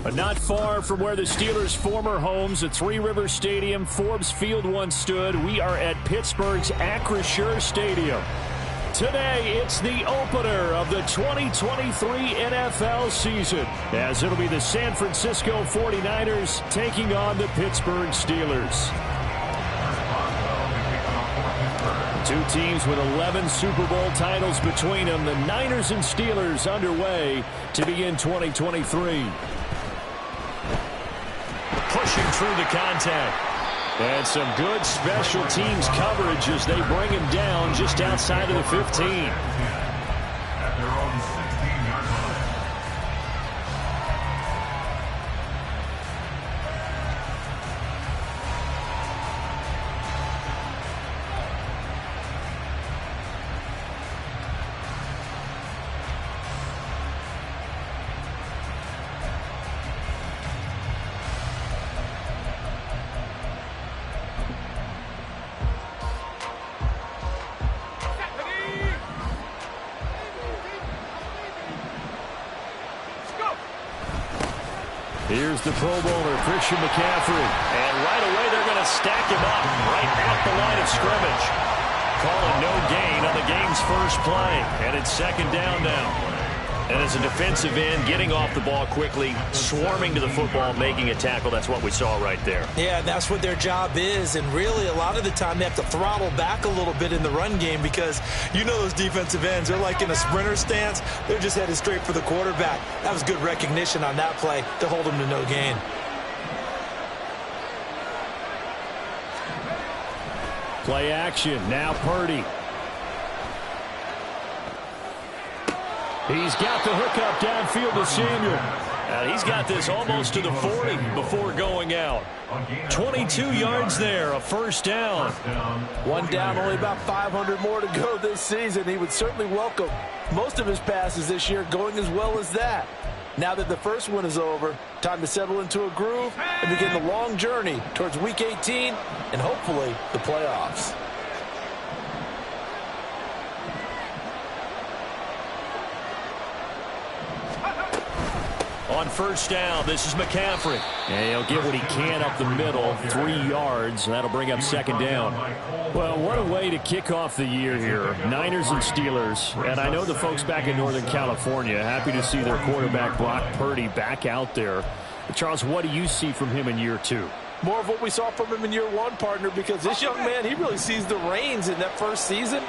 But not far from where the Steelers' former homes at Three Rivers Stadium, Forbes Field once stood, we are at Pittsburgh's Acrisure Stadium. Today, it's the opener of the 2023 NFL season, as it'll be the San Francisco 49ers taking on the Pittsburgh Steelers. Two teams with 11 Super Bowl titles between them. The Niners and Steelers underway to begin 2023. Pushing through the contact. And some good special teams coverage as they bring him down just outside of the 15. Here's the Pro Bowler, Christian McCaffrey. And right away, they're going to stack him up right at the line of scrimmage. Calling no gain on the game's first play. And it's second down now. And as a defensive end, getting off the ball quickly, swarming to the football, making a tackle, that's what we saw right there. Yeah, that's what their job is. And really, a lot of the time, they have to throttle back a little bit in the run game because you know those defensive ends, they're like in a sprinter stance. They're just headed straight for the quarterback. That was good recognition on that play to hold them to no gain. Play action, now Purdy. He's got the hookup downfield to Samuel. And he's got this almost to the 40 before going out. 22 yards there, a first down. One down, only about 500 more to go this season. He would certainly welcome most of his passes this year going as well as that. Now that the first one is over, time to settle into a groove and begin the long journey towards Week 18 and hopefully the playoffs. On first down, this is McCaffrey. And he'll get what he can up the middle, 3 yards. That'll bring up second down. Well, what a way to kick off the year here. Niners and Steelers. And I know the folks back in Northern California happy to see their quarterback Brock Purdy back out there. Charles, what do you see from him in year two? More of what we saw from him in year one, partner, because this young man, he really sees the reins in that first season.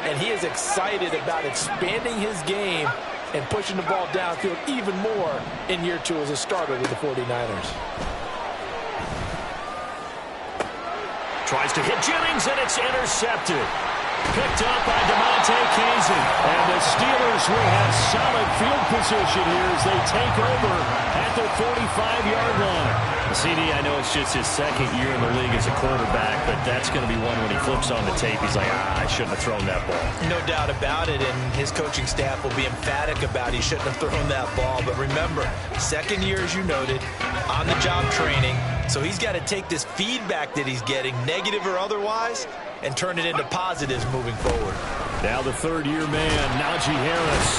And he is excited about expanding his game and pushing the ball downfield even more in year two as a starter with the 49ers. Tries to hit Jennings, and it's intercepted. Picked up by DeMonte Kazee. And the Steelers will have solid field position here as they take over at the 45-yard line. CD, I know it's just his second year in the league as a quarterback, but that's going to be one when he flips on the tape. He's like, I shouldn't have thrown that ball. No doubt about it, and his coaching staff will be emphatic about he shouldn't have thrown that ball. But remember, second year, as you noted, on-the-job training, so he's got to take this feedback that he's getting, negative or otherwise, and turn it into positives moving forward. Now the third-year man, Najee Harris.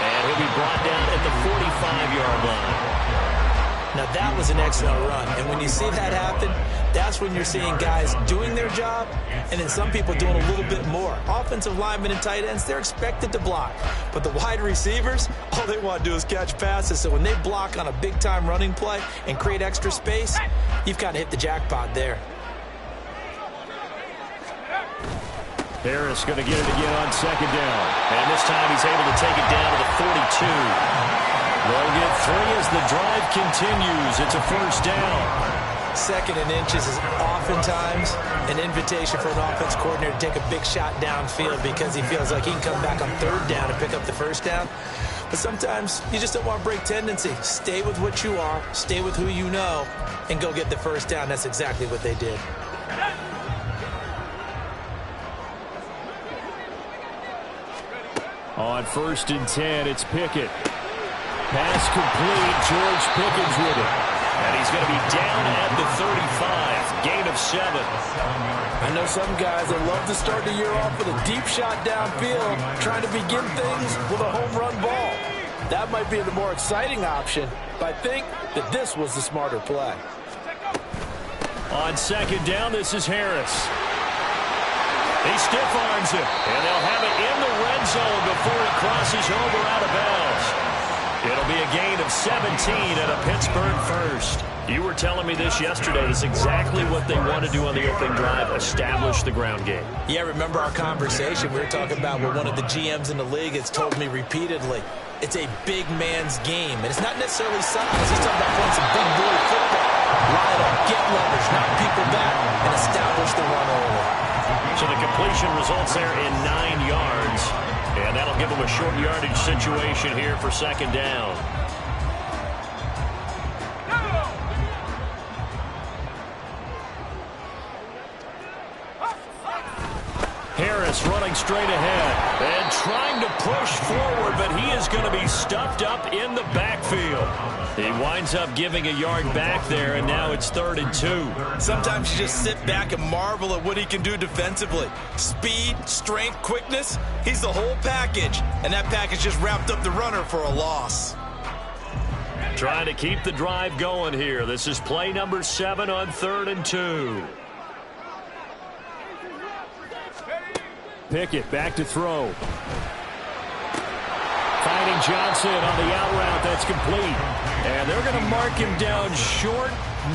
And he'll be brought down at the 45-yard line. Now, that was an excellent run. And when you see that happen, that's when you're seeing guys doing their job and then some people doing a little bit more. Offensive linemen and tight ends, they're expected to block. But the wide receivers, all they want to do is catch passes. So when they block on a big-time running play and create extra space, you've kind of hit the jackpot there. Harris going to get it again on second down. And this time he's able to take it down to the 42. They'll get 3 as the drive continues. It's a first down. Second and inches is oftentimes an invitation for an offense coordinator to take a big shot downfield because he feels like he can come back on third down and pick up the first down. But sometimes you just don't want to break tendency. Stay with what you are, stay with who you know, and go get the first down. That's exactly what they did. On 1st and 10, it's Pickett. Pass complete. George Pickens with it. And he's going to be down at the 35. Gain of 7. I know some guys that love to start the year off with a deep shot downfield, trying to begin things with a home run ball. That might be the more exciting option, but I think that this was the smarter play. On second down, this is Harris. He stiff arms it, and they'll have it in the red zone before he crosses over out of bounds. It'll be a gain of 17 and a Pittsburgh first. You were telling me this yesterday. That's exactly what they want to do on the opening drive, establish the ground game. Yeah, remember our conversation. We were talking about what one of the GMs in the league has told me repeatedly. It's a big man's game, and it's not necessarily size. He's talking about playing some big boy football. Line up, get leverage, knock people back, and establish the run early. So the completion results there in 9 yards, and that'll give them a short yardage situation here for second down. Harris running straight ahead and trying to push forward, but he is going to be stuffed up in the backfield. He winds up giving a yard back there, and now it's 3rd and 2. Sometimes you just sit back and marvel at what he can do defensively. Speed, strength, quickness, he's the whole package, and that package just wrapped up the runner for a loss. Trying to keep the drive going here. This is play number 7 on 3rd and 2. Pickett back to throw. Finding Johnson on the out route. That's complete. And they're going to mark him down short,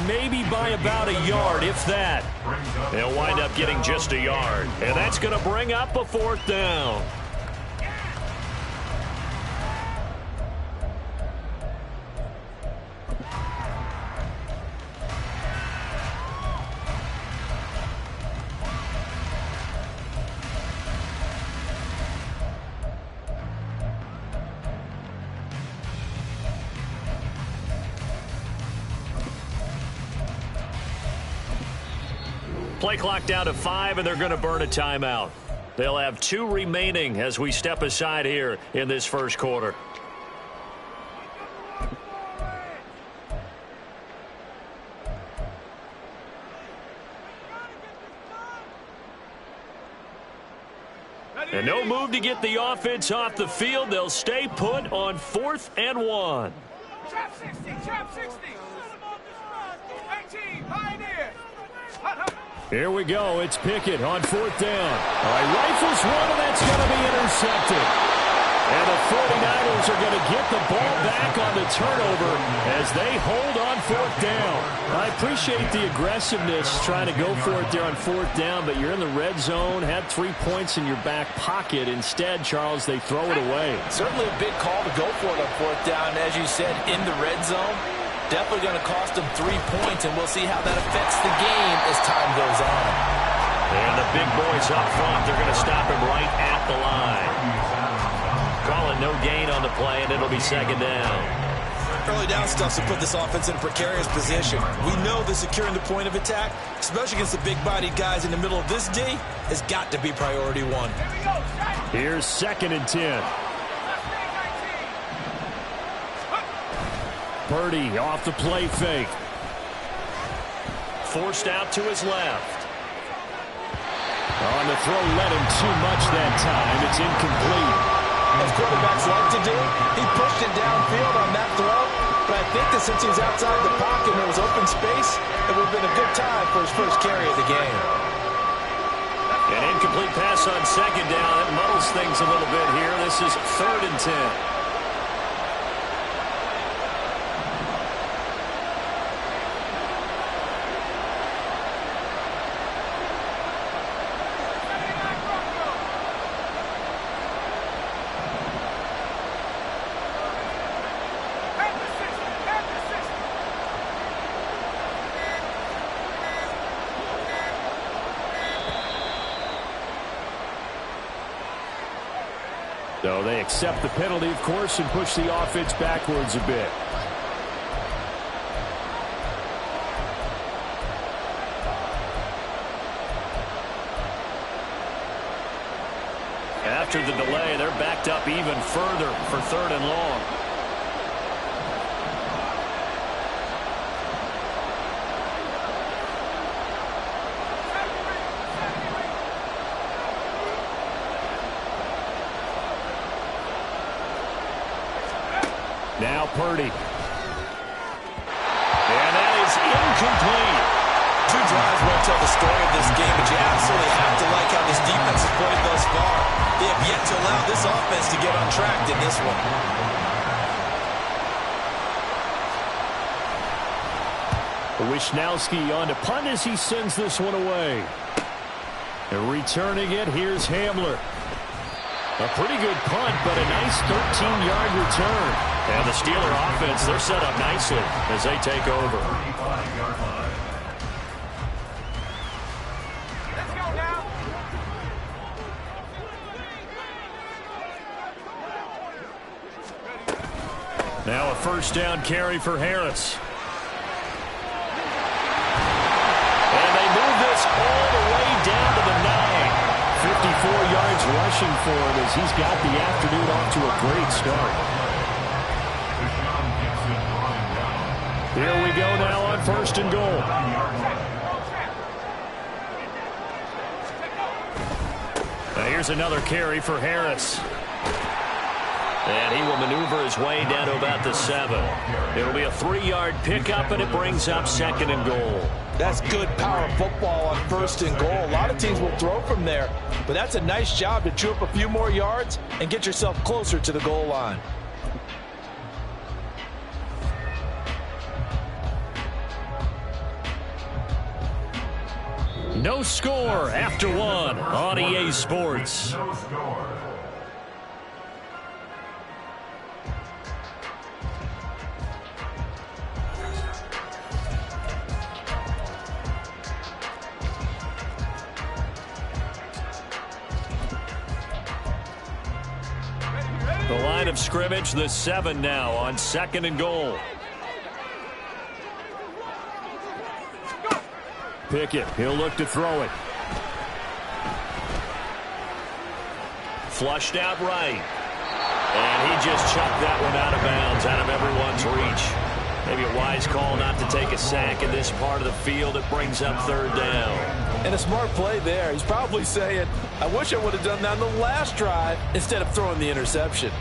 maybe by about a yard, if that. They'll wind up getting just a yard. And that's going to bring up a 4th down. Play clock down to 5, and they're going to burn a timeout. They'll have 2 remaining as we step aside here in this first quarter. And no move to get the offense off the field. They'll stay put on 4th and 1. Trap 60, trap 60. 18, Pioneer. Here we go. It's Pickett on 4th down. All right, rifles one, and that's going to be intercepted. And the 49ers are going to get the ball back on the turnover as they hold on 4th down. I appreciate the aggressiveness trying to go for it there on 4th down, but you're in the red zone, had 3 points in your back pocket. Instead, Charles, they throw it away. Certainly a big call to go for it on 4th down. As you said, in the red zone. Definitely going to cost them 3 points, and we'll see how that affects the game as time goes on. And the big boys up front, they're going to stop him right at the line. Calling no gain on the play, and it'll be second down. Early down stuff to put this offense in a precarious position. We know that securing the point of attack, especially against the big-bodied guys in the middle of this D, has got to be priority 1. Here's 2nd and 10. Purdy off the play fake. Forced out to his left. On the throw, let him too much that time. It's incomplete. As quarterbacks like to do, he pushed it downfield on that throw. But I think that since he was outside the pocket and there was open space, it would have been a good time for his first carry of the game. An incomplete pass on second down. That muddles things a little bit here. This is 3rd and 10. So they accept the penalty, of course, and push the offense backwards a bit. After the delay, they're backed up even further for 3rd and long. Now Purdy. And that is incomplete. 2 drives won't tell the story of this game, but you absolutely have to like how this defense has played thus far. They have yet to allow this offense to get on track in this one. Wishnowski on to punt as he sends this one away. And returning it, here's Hamler. A pretty good punt, but a nice 13-yard return. And the Steeler offense, they're set up nicely as they take over. Let's go now. Now a first down carry for Harris. And they move this all the way down to the 9. 54 yards rushing for him as he's got the afternoon off to a great start. Here we go now on first and goal. Now here's another carry for Harris. And he will maneuver his way down to about the 7. It'll be a 3-yard pickup, and it brings up second and goal. That's good power football on first and goal. A lot of teams will throw from there, but that's a nice job to chew up a few more yards and get yourself closer to the goal line. No score after 1 on EA Sports. The line of scrimmage, the 7 now on second and goal. Pickett, he'll look to throw it. Flushed out right. And he just chucked that one out of bounds, out of everyone's reach. Maybe a wise call not to take a sack in this part of the field. It brings up third down. And a smart play there. He's probably saying, I wish I would have done that on the last drive instead of throwing the interception.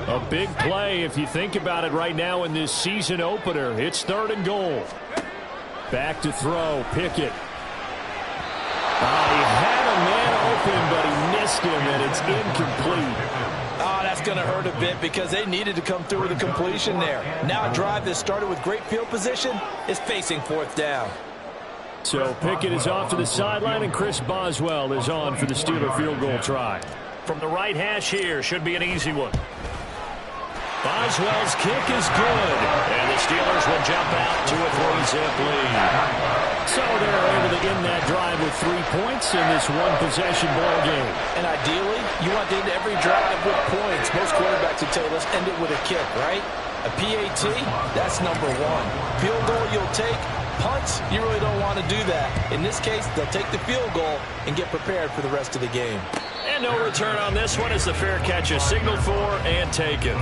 A big play if you think about it right now in this season opener. It's third and goal. Back to throw, Pickett. He had a man open, but he missed him, and it's incomplete. Oh, that's going to hurt a bit because they needed to come through with a completion there. Now a drive that started with great field position is facing fourth down. So Pickett is off to the sideline, and Chris Boswell is on for the Steeler field goal try. From the right hash here, should be an easy one. Boswell's kick is good, and the Steelers will jump out to a 3-zip lead. So they're able to end that drive with 3 points in this one-possession ball game. And ideally, you want to end every drive with points. Most quarterbacks would tell you, let's end it with a kick, right? A PAT, that's number 1. Field goal you'll take. Punts, you really don't want to do that. In this case, they'll take the field goal and get prepared for the rest of the game. And no return on this one as the fair catch is signaled for and taken.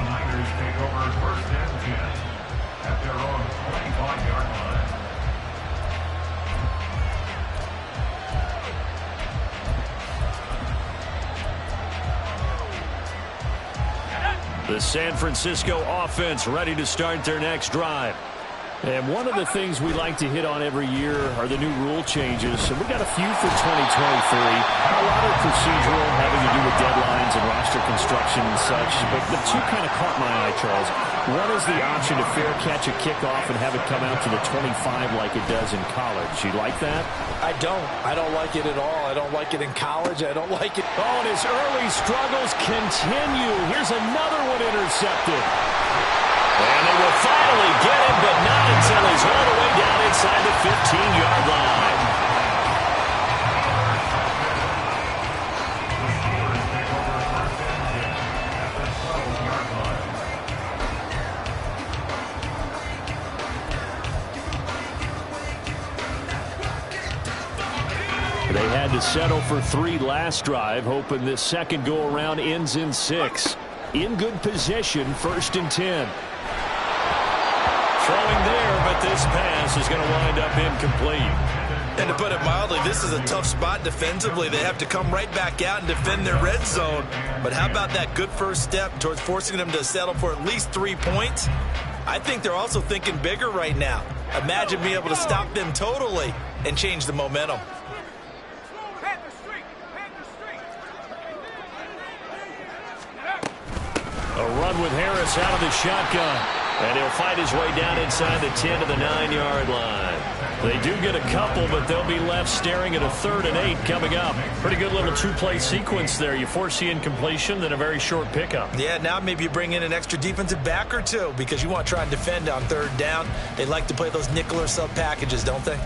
The San Francisco offense ready to start their next drive. And one of the things we like to hit on every year are the new rule changes. And we got a few for 2023. A lot of procedural, having to do with deadlines and roster construction and such. But the two kind of caught my eye, Charles. One is the option to fair catch a kickoff and have it come out to the 25 like it does in college. You like that? I don't. I don't like it at all. I don't like it in college. I don't like it. Oh, and his early struggles continue. Here's another one intercepted. And they will finally get him, but not until he's all the way down inside the 15-yard line. They had to settle for 3 last drive, hoping this second go-around ends in 6. in good position, 1st and 10. Throwing there, but this pass is going to wind up incomplete. And to put it mildly, this is a tough spot defensively. They have to come right back out and defend their red zone. But how about that good first step towards forcing them to settle for at least 3 points? I think they're also thinking bigger right now. Imagine being able to stop them totally and change the momentum. A run with Harris out of the shotgun. And he'll fight his way down inside the 10 to the 9-yard line. They do get a couple, but they'll be left staring at a 3rd and 8 coming up. Pretty good little 2-play sequence there. You force the incompletion, then a very short pickup. Yeah, now maybe you bring in an extra defensive back or two because you want to try and defend on 3rd down. They like to play those nickel or sub packages, don't they?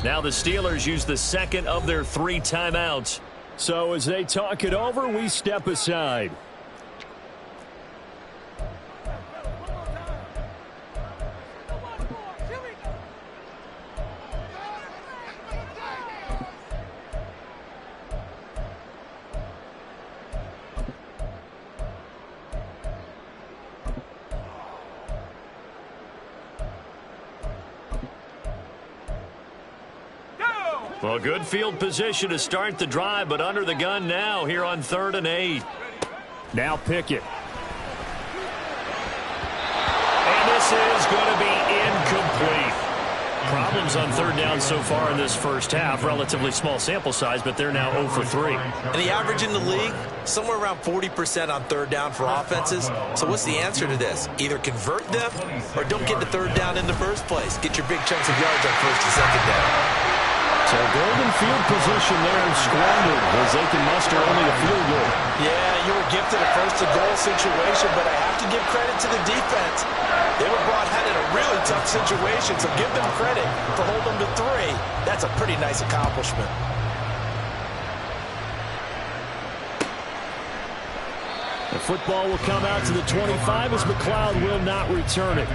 Now the Steelers use the 2nd of their 3 timeouts. So as they talk it over, we step aside. Well, good field position to start the drive, but under the gun now here on 3rd and 8. Now Pickett. And this is going to be incomplete. Problems on 3rd down so far in this first half. Relatively small sample size, but they're now 0 for 3. And the average in the league, somewhere around 40% on 3rd down for offenses. So what's the answer to this? Either convert them or don't get to 3rd down in the first place. Get your big chunks of yards on 1st and 2nd down. So golden field position there squandered as they can muster only a field goal. Yeah, you were gifted a 1st-and-goal situation, but I have to give credit to the defense. They were brought out in a really tough situation, so give them credit for holding them to 3. That's a pretty nice accomplishment. The football will come out to the 25 as McLeod will not return it.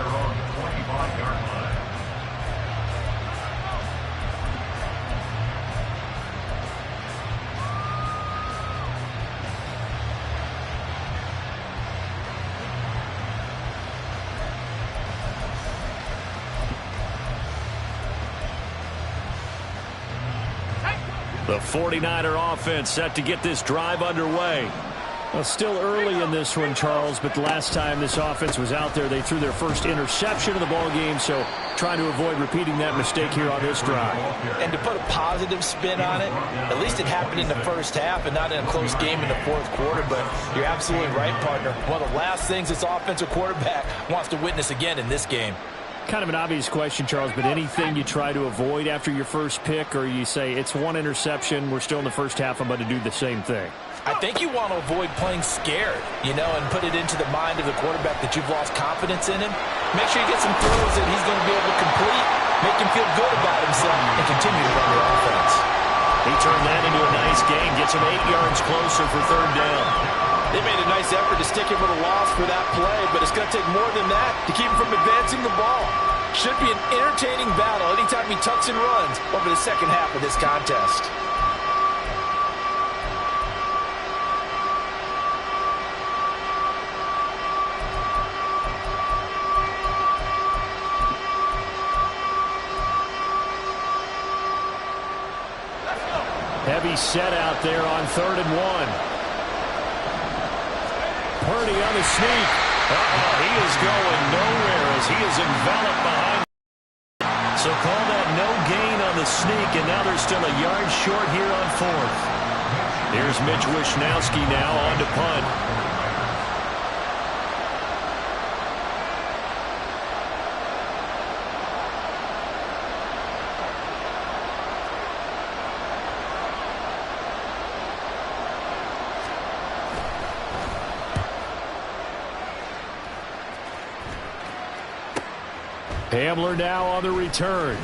The 49er offense set to get this drive underway. Well, still early in this one, Charles, but the last time this offense was out there, they threw their first interception of the ball game, so trying to avoid repeating that mistake here on this drive. And to put a positive spin on it, at least it happened in the first half and not in a close game in the 4th quarter, but you're absolutely right, partner. One of the last things this offensive quarterback wants to witness again in this game. Kind of an obvious question, Charles, but anything you try to avoid after your first pick, or you say it's 1 interception, we're still in the first half, I'm going to do the same thing? I think you want to avoid playing scared, and put it into the mind of the quarterback that you've lost confidence in him. Make sure you get some throws that he's going to be able to complete, make him feel good about himself, and continue to run the offense. He turned that into a nice gain, gets him 8 yards closer for 3rd down. They made a nice effort to stick him with a loss for that play, but it's going to take more than that to keep him from advancing the ball. Should be an entertaining battle anytime he tucks and runs over the second half of this contest. Heavy set out there on 3rd and 1. Purdy on the sneak. He is going nowhere as he is enveloped behind. So call that no gain on the sneak, and now they're still a yard short here on 4th. Here's Mitch Wishnowsky now on to punt. Hamler now on the return.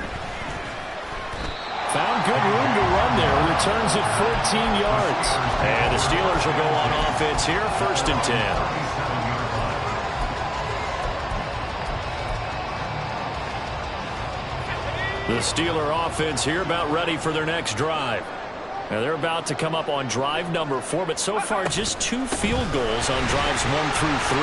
Found good room to run there. Returns it 14 yards. And the Steelers will go on offense here, 1st and 10. The Steeler offense here about ready for their next drive. Now they're about to come up on drive number 4, but so far just 2 field goals on drives 1 through 3.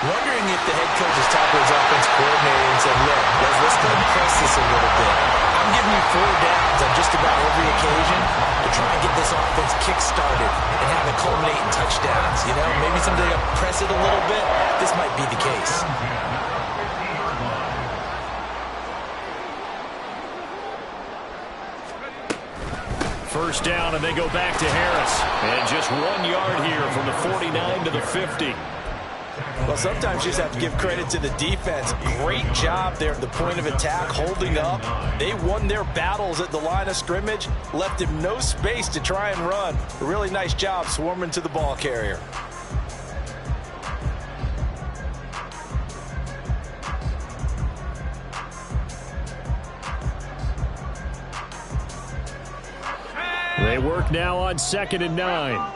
Wondering if the head coach has talked to his offense coordinator and said, look, let's go and press this a little bit. I'm giving you 4 downs on just about every occasion to try and get this offense kick-started and have it culminate in touchdowns. You know, maybe someday I'll press it a little bit. This might be the case. First down, and they go back to Harris. And just 1 yard here from the 49 to the 50. Well, sometimes you just have to give credit to the defense. Great job there at the point of attack, holding up. They won their battles at the line of scrimmage, left him no space to try and run. A really nice job swarming to the ball carrier. They work now on 2nd and 9.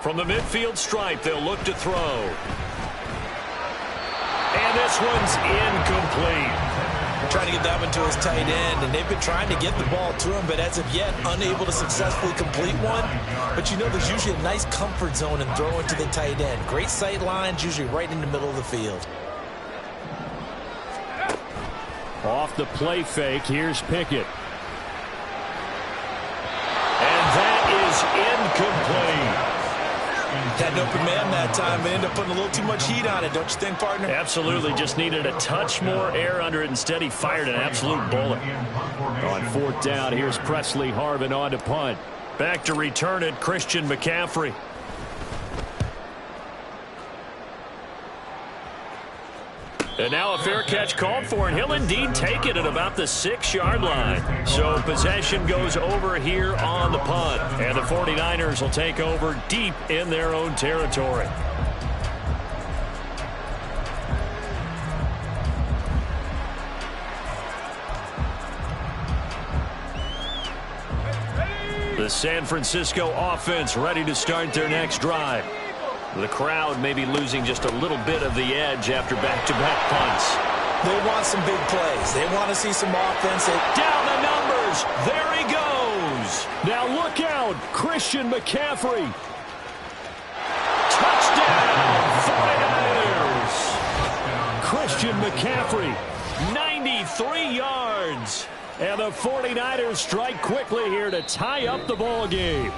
From the midfield stripe, they'll look to throw. And this one's incomplete. Trying to get that one to his tight end, and they've been trying to get the ball to him, but as of yet, unable to successfully complete one. But you know, there's usually a nice comfort zone in throwing to the tight end. Great sight lines, usually right in the middle of the field. Off the play fake, here's Pickett. And that is incomplete. Had an open man that time, but ended up putting a little too much heat on it, don't you think, partner? Absolutely, just needed a touch more air under it. Instead, he fired an absolute bullet. On 4th down, here's Presley Harvin on to punt. Back to return it, Christian McCaffrey. And now a fair catch called for, and he'll indeed take it at about the 6-yard line. So possession goes over here on the punt, and the 49ers will take over deep in their own territory. The San Francisco offense ready to start their next drive. The crowd may be losing just a little bit of the edge after back-to-back punts. They want some big plays. They want to see some offense. Down the numbers. There he goes. Now look out. Christian McCaffrey. Touchdown, 49ers. Christian McCaffrey, 93 yards. And the 49ers strike quickly here to tie up the ball game.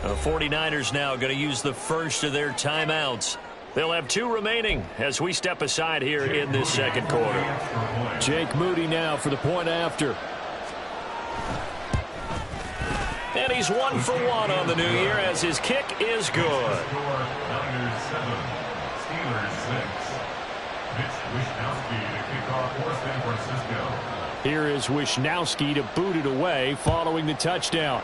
The 49ers now going to use the first of their timeouts. They'll have 2 remaining as we step aside here in this second quarter. Jake Moody now for the point after. And he's 1 for 1 on the new year as his kick is good. Here is Wishnowsky to boot it away following the touchdown.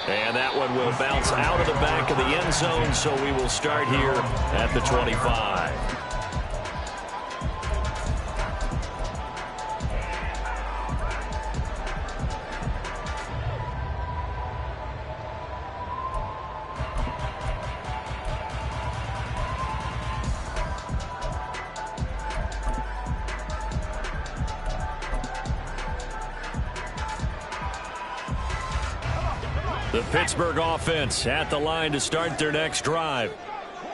And that one will bounce out of the back of the end zone, so we will start here at the 25. The Pittsburgh offense at the line to start their next drive.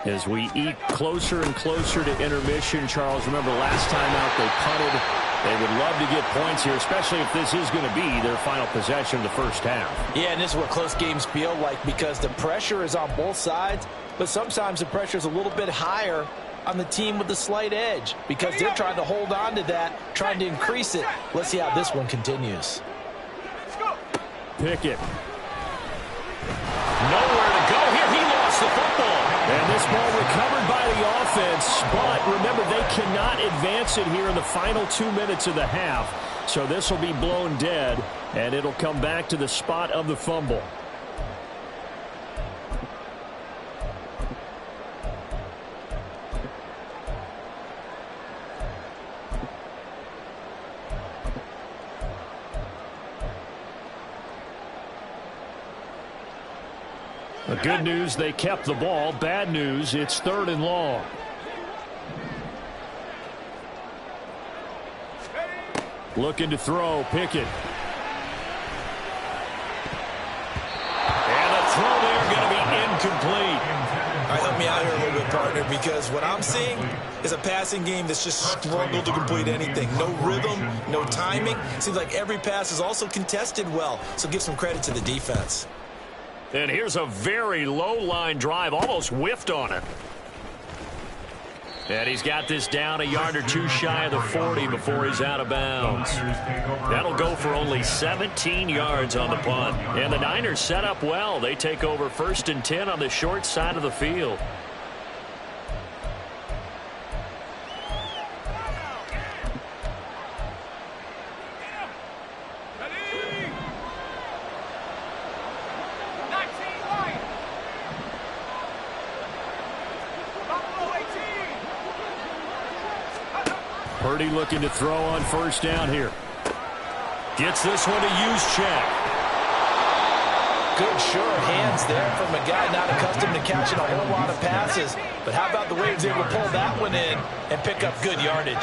As we eat closer and closer to intermission, Charles, remember last time out they punted. They would love to get points here, especially if this is going to be their final possession of the first half. Yeah, and this is what close games feel like because the pressure is on both sides, but sometimes the pressure is a little bit higher on the team with the slight edge because they're trying to hold on to that, trying to increase it. Let's see how this one continues. Pickett. Nowhere to go here. He lost the football. And this ball recovered by the offense. But remember, they cannot advance it here in the final 2 minutes of the half. So this will be blown dead, and it'll come back to the spot of the fumble. The good news, they kept the ball. Bad news, it's 3rd and long. Looking to throw, Pickett. And a throw there going to be incomplete. All right, help me out here a little bit, partner, because what I'm seeing is a passing game that's just struggled to complete anything. No rhythm, no timing. Seems like every pass is also contested well, so give some credit to the defense. And here's a very low-line drive, almost whiffed on it. And he's got this down a yard or two shy of the 40 before he's out of bounds. That'll go for only 17 yards on the punt. And the Niners set up well. They take over 1st and 10 on the short side of the field. Purdy looking to throw on 1st down here. Gets this one to Juszczyk. Good, sure hands there from a guy not accustomed to catching a whole lot of passes. But how about the way he was able to pull that one in and pick up good yardage?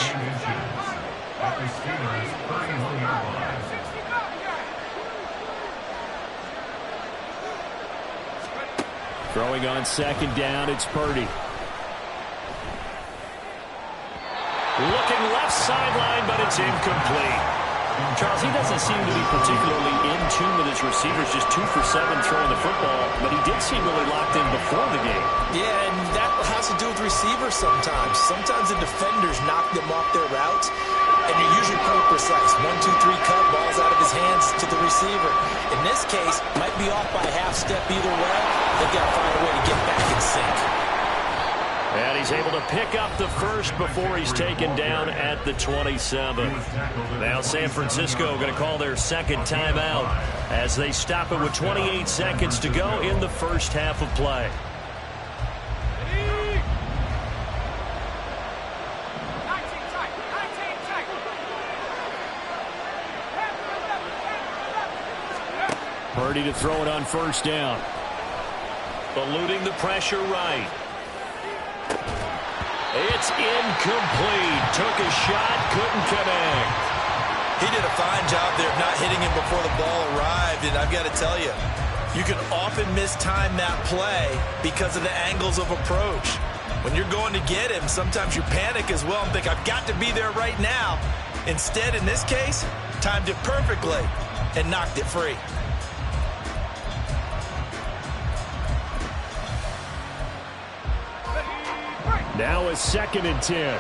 Throwing on 2nd down, it's Purdy. Looking left sideline, but it's incomplete. Charles, he doesn't seem to be particularly in tune with his receivers, just 2 for 7 throwing the football, but he did seem really locked in before the game. Yeah, and that has to do with receivers sometimes. Sometimes the defenders knock them off their routes, and you're usually pretty precise. 1, 2, 3 cut, balls out of his hands to the receiver. In this case, might be off by a half step either way. They've got to find a way to get back in sync. And he's able to pick up the 1st before he's taken down at the 27. Now San Francisco going to call their 2nd timeout as they stop it with 28 seconds to go in the 1st half of play. Purdy to throw it on 1st down. Eluding the pressure right. It's incomplete. Took a shot, couldn't connect. He did a fine job there of not hitting him before the ball arrived, and I've got to tell you, you can often mistime that play because of the angles of approach. When you're going to get him, sometimes you panic as well and think, I've got to be there right now. Instead, in this case, timed it perfectly and knocked it free. Now a 2nd and 10.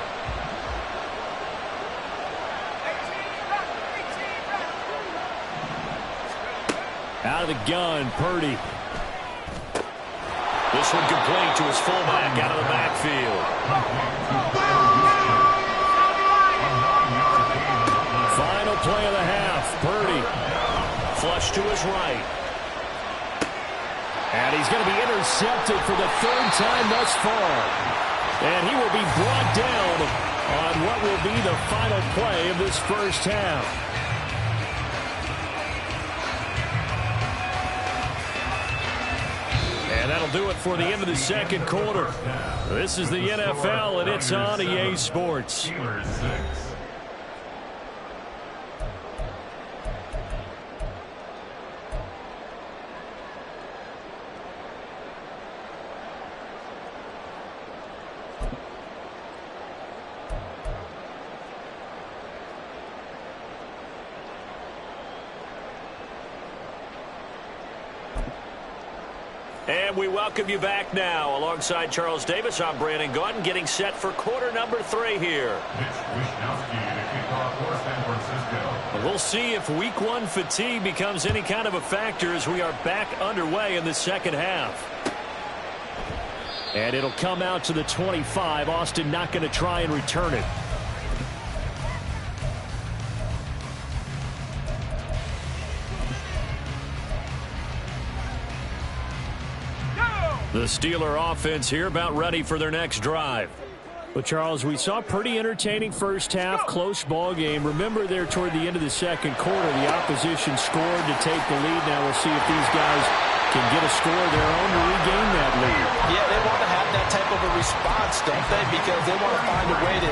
Out of the gun, Purdy. This one complete to his fullback out of the backfield. Final play of the half. Purdy. Flush to his right. And he's going to be intercepted for the 3rd time thus far. And he will be brought down on what will be the final play of this 1st half. And that'll do it for the end of the 2nd quarter. This is the NFL, and it's on EA Sports. And we welcome you back now. Alongside Charles Davis, I'm Brandon Gaudin, getting set for quarter number 3 here. And we'll see if week 1 fatigue becomes any kind of a factor as we are back underway in the 2nd half. And it'll come out to the 25. Austin not going to try and return it. The Steeler offense here about ready for their next drive. But, Charles, we saw a pretty entertaining 1st half, close ball game. Remember there toward the end of the 2nd quarter, the opposition scored to take the lead. Now we'll see if these guys can get a score of their own to regain that lead. Yeah, they want to have that type of a response, don't they? Because they want to find a way to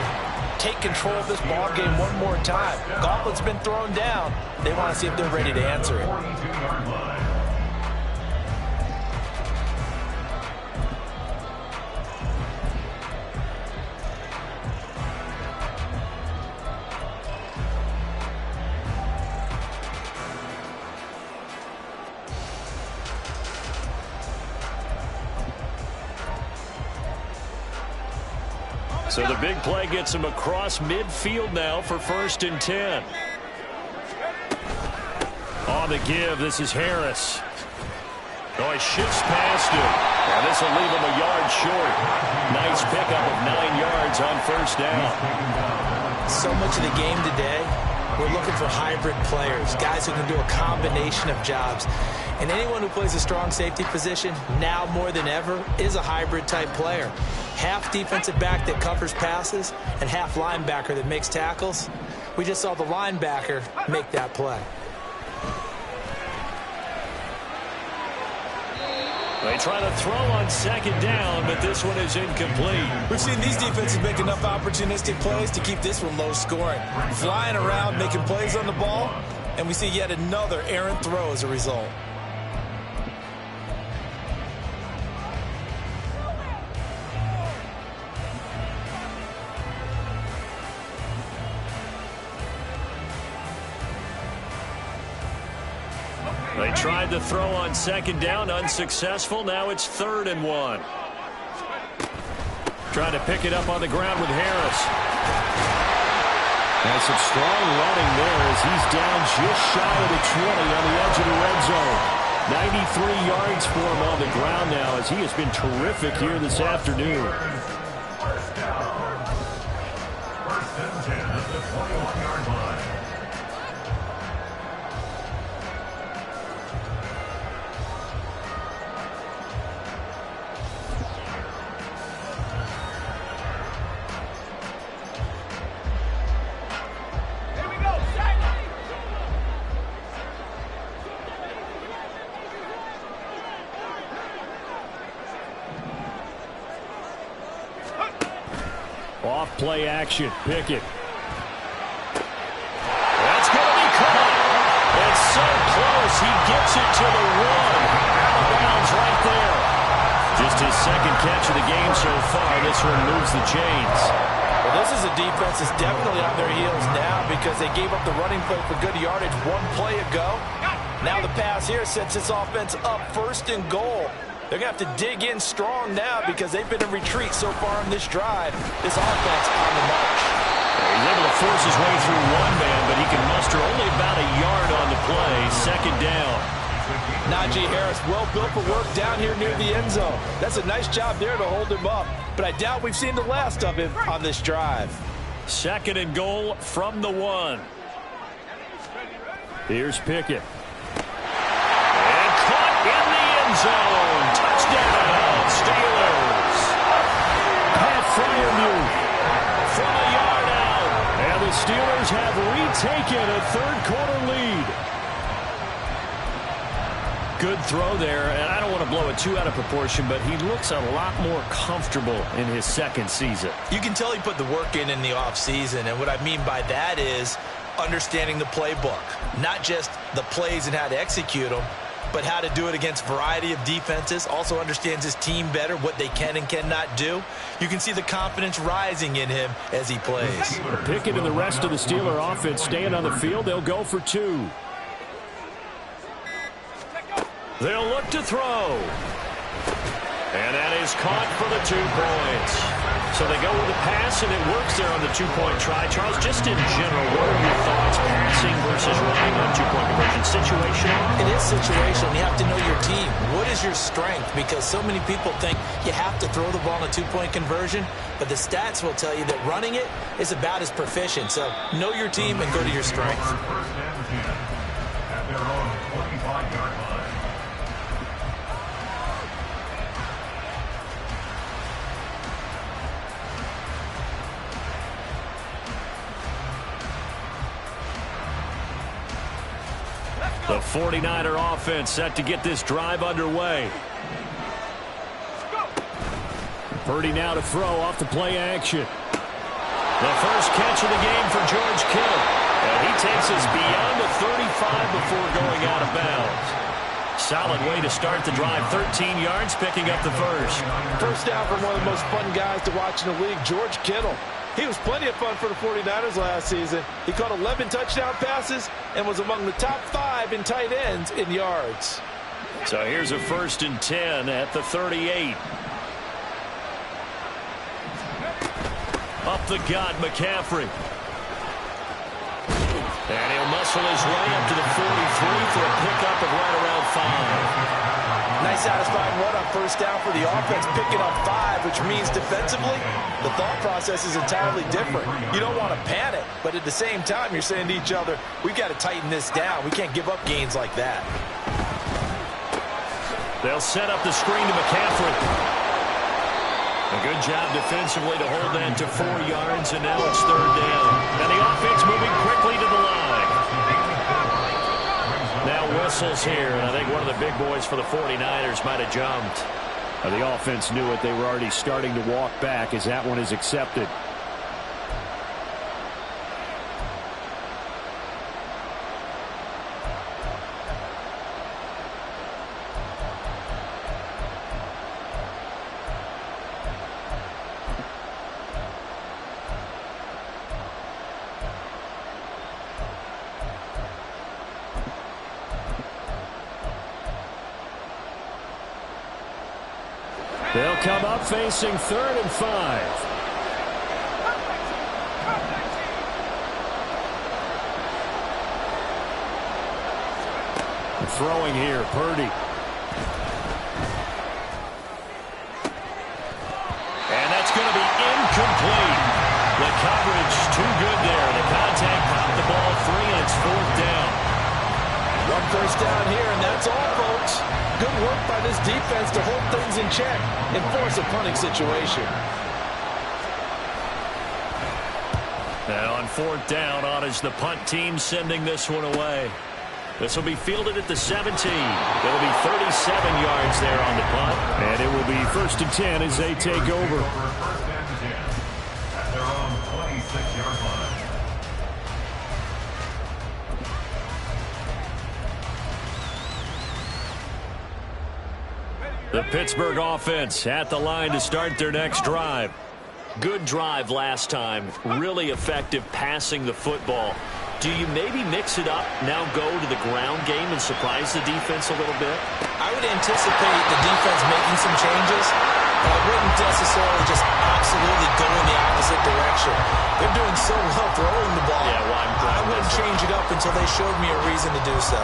take control of this ball game one more time. Gauntlet's been thrown down. They want to see if they're ready to answer it. So the big play gets him across midfield now for 1st and 10. On the give, this is Harris. Oh, he shifts past him. And this will leave him a yard short. Nice pickup of 9 yards on 1st down. So much of the game today, we're looking for hybrid players, guys who can do a combination of jobs. And anyone who plays a strong safety position, now more than ever, is a hybrid type player. Half defensive back that covers passes and half linebacker that makes tackles. We just saw the linebacker make that play. They try to throw on 2nd down, but this one is incomplete. We've seen these defenses make enough opportunistic plays to keep this one low scoring. Flying around, making plays on the ball, and we see yet another errant throw as a result. They tried to throw on 2nd down, unsuccessful. Now it's 3rd and 1. Trying to pick it up on the ground with Harris. And some strong running there as he's down just shy of the 20 on the edge of the red zone. 93 yards for him on the ground now as he has been terrific here this afternoon. First and 10 at the 21-yard line. Off play action. Pickett. That's going to be caught. It's so close. He gets it to the 1. Out of bounds right there. Just his 2nd catch of the game so far. This one moves the chains. Well, this is a defense that's definitely on their heels now because they gave up the running play for good yardage one play ago. Now the pass here sets this offense up 1st and goal. They're going to have to dig in strong now because they've been in retreat so far on this drive. This offense on the march. He's able to force his way through one man, but he can muster only about a yard on the play. 2nd down. Najee Harris, well built for work down here near the end zone. That's a nice job there to hold him up. But I doubt we've seen the last of him on this drive. 2nd and goal from the 1. Here's Pickett. And caught in the end zone. Touchdown, Steelers. Pat Freiermuth from a yard out. And the Steelers have retaken a 3rd-quarter lead. Good throw there, and I don't want to blow it too out of proportion, but he looks a lot more comfortable in his 2nd season. You can tell he put the work in the offseason, and what I mean by that is understanding the playbook. Not just the plays and how to execute them, but how to do it against a variety of defenses. Also understands his team better, what they can and cannot do. You can see the confidence rising in him as he plays. Pickett and the rest of the Steeler offense staying on the field. They'll go for 2. They'll look to throw. And that is caught for the 2 points. So they go with the pass, and it works there on the 2-point try. Charles, just in general, what are your thoughts, passing versus running on 2-point conversion? Situational? It is situational. You have to know your team. What is your strength? Because so many people think you have to throw the ball in a 2-point conversion, but the stats will tell you that running it is about as proficient. So know your team and go to your strength. First and 10 at their own 25-yard line. The 49er offense set to get this drive underway. Purdy now to throw off the play action. The first catch of the game for George Kittle. And he takes us beyond the 35 before going out of bounds. Solid way to start the drive. 13 yards, picking up the first. First down from one of the most fun guys to watch in the league, George Kittle. He was plenty of fun for the 49ers last season. He caught 11 touchdown passes and was among the top 5 in tight ends in yards. So here's a 1st and 10 at the 38. Up the gut, McCaffrey. And he'll muscle his way up to the 43 for a pickup of right around 5. Nice satisfying run on first down for the offense, picking up 5, which means defensively, the thought process is entirely different. You don't want to panic, but at the same time, you're saying to each other, we've got to tighten this down. We can't give up gains like that. They'll set up the screen to McCaffrey. A good job defensively to hold that to 4 yards, and now it's 3rd down. And the offense moving quickly to the line. Now whistles here, and I think one of the big boys for the 49ers might have jumped. The offense knew it. They were already starting to walk back as that one is accepted. They'll come up facing 3rd and 5. Throwing here, Purdy. And that's going to be incomplete. The coverage too good there. The contact popped the ball free, and it's 4th down. One first down here, and that's all, folks. Good work by this defense to hold things in check and force a punting situation. Now on 4th down, on is the punt team sending this one away. This will be fielded at the 17. It'll be 37 yards there on the punt. And it will be 1st and 10 as they take over. First and 10 at their own 26-yard line. The Pittsburgh offense at the line to start their next drive. Good drive last time. Really effective passing the football. Do you maybe mix it up, now go to the ground game and surprise the defense a little bit? I would anticipate the defense making some changes, but I wouldn't necessarily just absolutely go in the opposite direction. They're doing so well throwing the ball. Yeah, well, I wouldn't change it up until they showed me a reason to do so.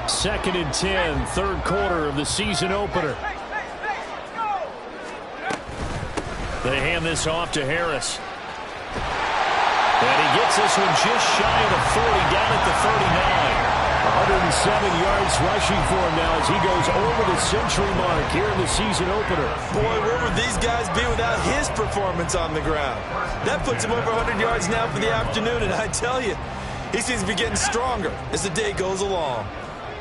Second and 10, 3rd quarter of the season opener. They hand this off to Harris. And he gets this one just shy of the 40, down at the 39. 107 yards rushing for him now as he goes over the century mark here in the season opener. Boy, where would these guys be without his performance on the ground? That puts him over 100 yards now for the afternoon, and I tell you, he seems to be getting stronger as the day goes along.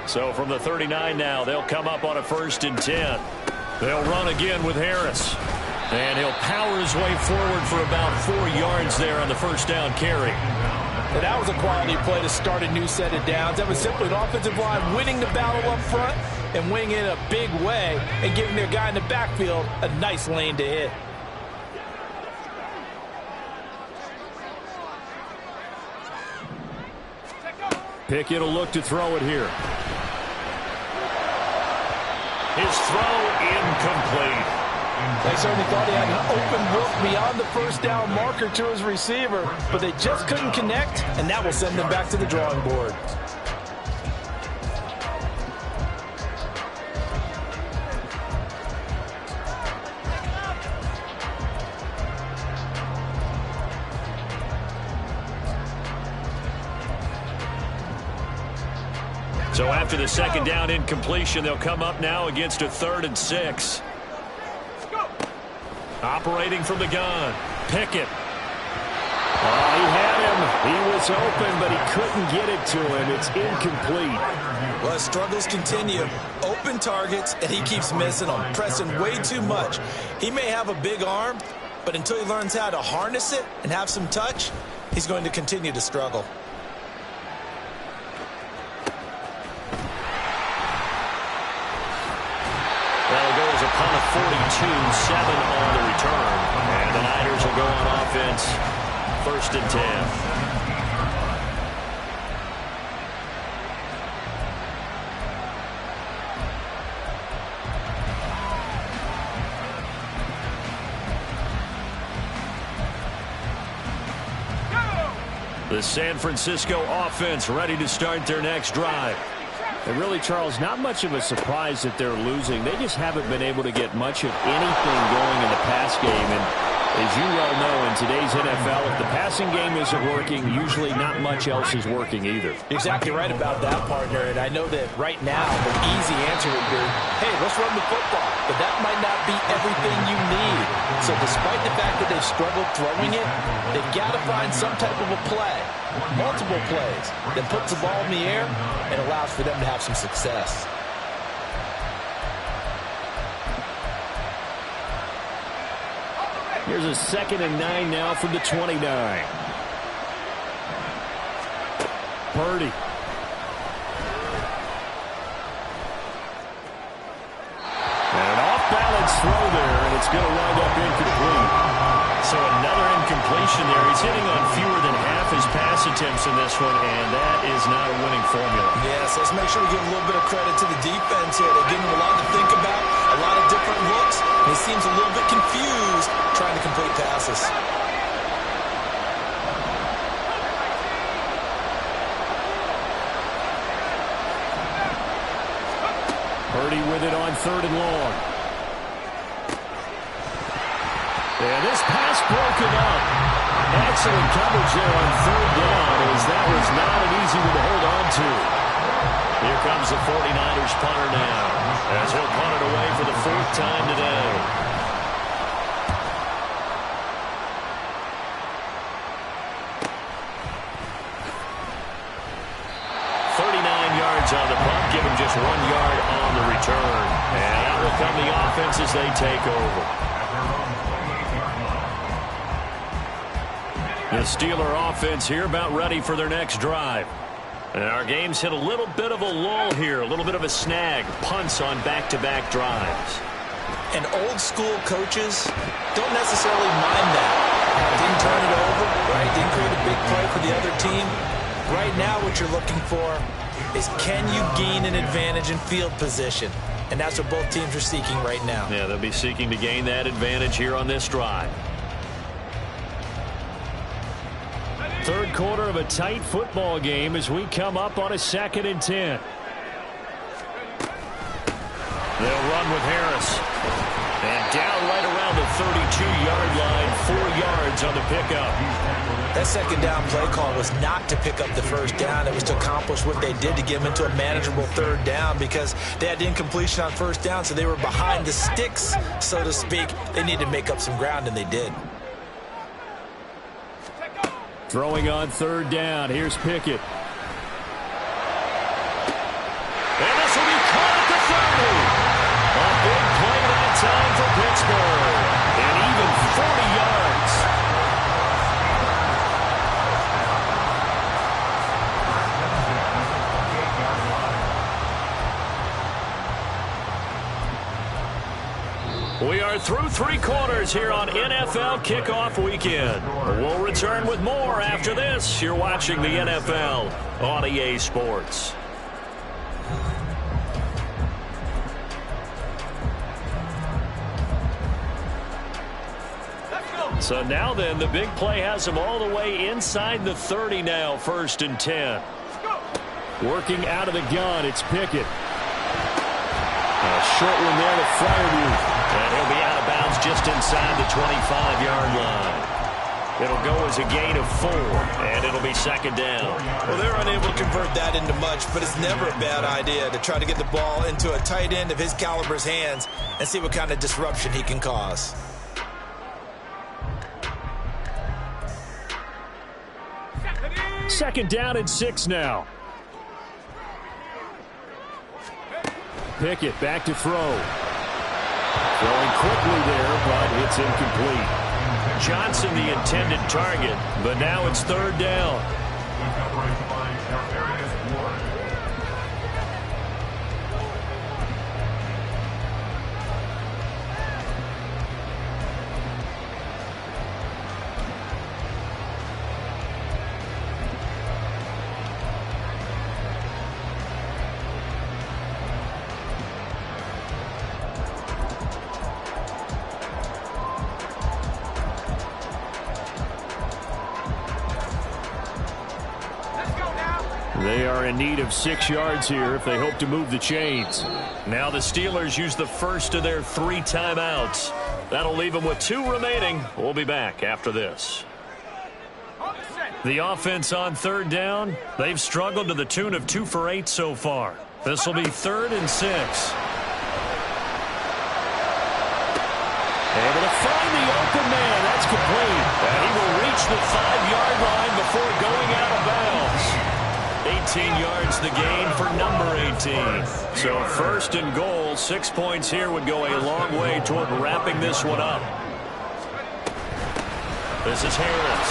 So from the 39 now, they'll come up on a 1st and 10. They'll run again with Harris. And he'll power his way forward for about 4 yards there on the first down carry. And that was a quality play to start a new set of downs. That was simply an offensive line winning the battle up front and winning in a big way and giving their guy in the backfield a nice lane to hit. Pickett will look to throw it here. His throw incomplete. They certainly thought he had an open look beyond the first down marker to his receiver, but they just couldn't connect, and that will send them back to the drawing board. So after the second down incompletion, they'll come up now against a 3rd and 6. Operating from the gun, Pickett. Oh, he had was open, but he couldn't get it to him. It's incomplete. Well, his struggles continue. Open targets, and he keeps missing them, pressing way too much. He may have a big arm, but until he learns how to harness it and have some touch, he's going to continue to struggle. Well, it goes a punt of 42, 7 on the return. And the Niners will go on offense, 1st and 10. The San Francisco offense ready to start their next drive. And really, Charles, not much of a surprise that they're losing. They just haven't been able to get much of anything going in the pass game. And as you well know, in today's NFL, if the passing game isn't working, usually not much else is working either. Exactly right about that, partner. And I know that right now, the easy answer would be, hey, let's run the football. But that might not be everything you need. So despite the fact that they've struggled throwing it, they've got to find some type of a play, multiple plays, that puts the ball in the air and allows for them to have some success. Here's a 2nd and 9 now from the 29. Purdy. And an off-balance throw there, and it's going to wind up incomplete. So another incompletion there. He's hitting on fewer than half his pass attempts in this one, and that is not a winning formula. Yes, let's make sure we give a little bit of credit to the defense here. They're giving him a lot to think about, a lot of different looks. He seems a little bit confused trying to complete passes. Purdy with it on 3rd and long. And this pass broken up. Excellent coverage there on 3rd down, as that was not an easy one to hold on to. Here comes the 49ers punter now, as he'll punt it away for the 4th time today. On the punt, give him just 1 yard on the return. And out will come the offense as they take over. The Steeler offense here about ready for their next drive. And our game's hit a little bit of a lull here, a little bit of a snag. Punts on back-to-back drives. And old-school coaches don't necessarily mind that. Didn't turn it over, right? Didn't create a big play for the other team. Right now what you're looking for is, can you gain an advantage in field position? And that's what both teams are seeking right now. Yeah, they'll be seeking to gain that advantage here on this drive. 3rd quarter of a tight football game as we come up on a 2nd and 10. They'll run with Harris. And down right around the 32-yard line, 4 yards on the pickup. That 2nd down play call was not to pick up the 1st down. It was to accomplish what they did to get them into a manageable 3rd down, because they had incompletion on 1st down, so they were behind the sticks, so to speak. They needed to make up some ground, and they did. Throwing on 3rd down. Here's Pickett. And this will be caught at the 30. A big play that time for Pittsburgh. And even 40 yards. We are through 3 quarters here on NFL Kickoff Weekend. We'll return with more after this. You're watching the NFL on EA Sports. So now then, the big play has them all the way inside the 30 now, 1st and 10. Working out of the gun, it's Pickett. A short one there to Freiermuth. And he'll be out of bounds just inside the 25-yard line. It'll go as a gain of 4, and it'll be 2nd down. Well, they're unable to convert that into much, but it's never a bad idea to try to get the ball into a tight end of his caliber's hands and see what kind of disruption he can cause. Second down and 6 now. Pickett back to throw. Throwing quickly there, but it's incomplete. Johnson the intended target, but now it's third down. They are in need of 6 yards here if they hope to move the chains. Now the Steelers use the first of their 3 timeouts. That'll leave them with 2 remaining. We'll be back after this. The offense on third down, they've struggled to the tune of 2 for 8 so far. This will be 3rd and 6. Able to find the open man. That's complete. And he will reach the 5-yard line before going out of bounds. 18 yards the gain for number 18. So 1st and goal, 6 points here would go a long way toward wrapping this one up. This is Harris.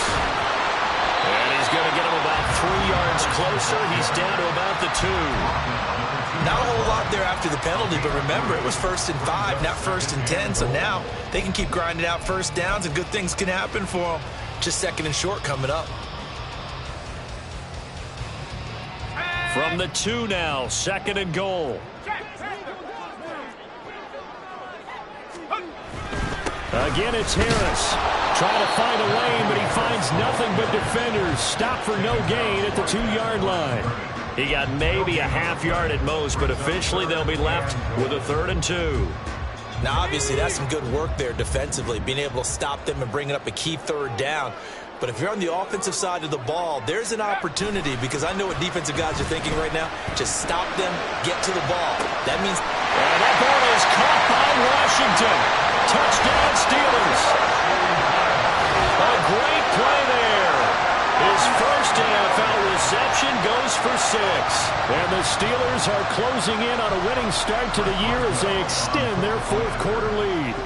And he's going to get him about 3 yards closer. He's down to about the 2. Not a whole lot there after the penalty, but remember, it was 1st and 5, not 1st and 10. So now they can keep grinding out first downs, and good things can happen for them. Just 2nd and short coming up. From the 2 now, 2nd and goal. Again, it's Harris. Trying to find a lane, but he finds nothing but defenders. Stop for no gain at the 2-yard line. He got maybe a half yard at most, but officially they'll be left with a 3rd and 2. Now, obviously, that's some good work there defensively, being able to stop them and bringing up a key 3rd down. But if you're on the offensive side of the ball, there's an opportunity, because I know what defensive guys are thinking right now. Just stop them, get to the ball. That means... And that ball is caught by Washington. Touchdown, Steelers. A great play there. His first NFL reception goes for 6. And the Steelers are closing in on a winning start to the year as they extend their 4th quarter lead.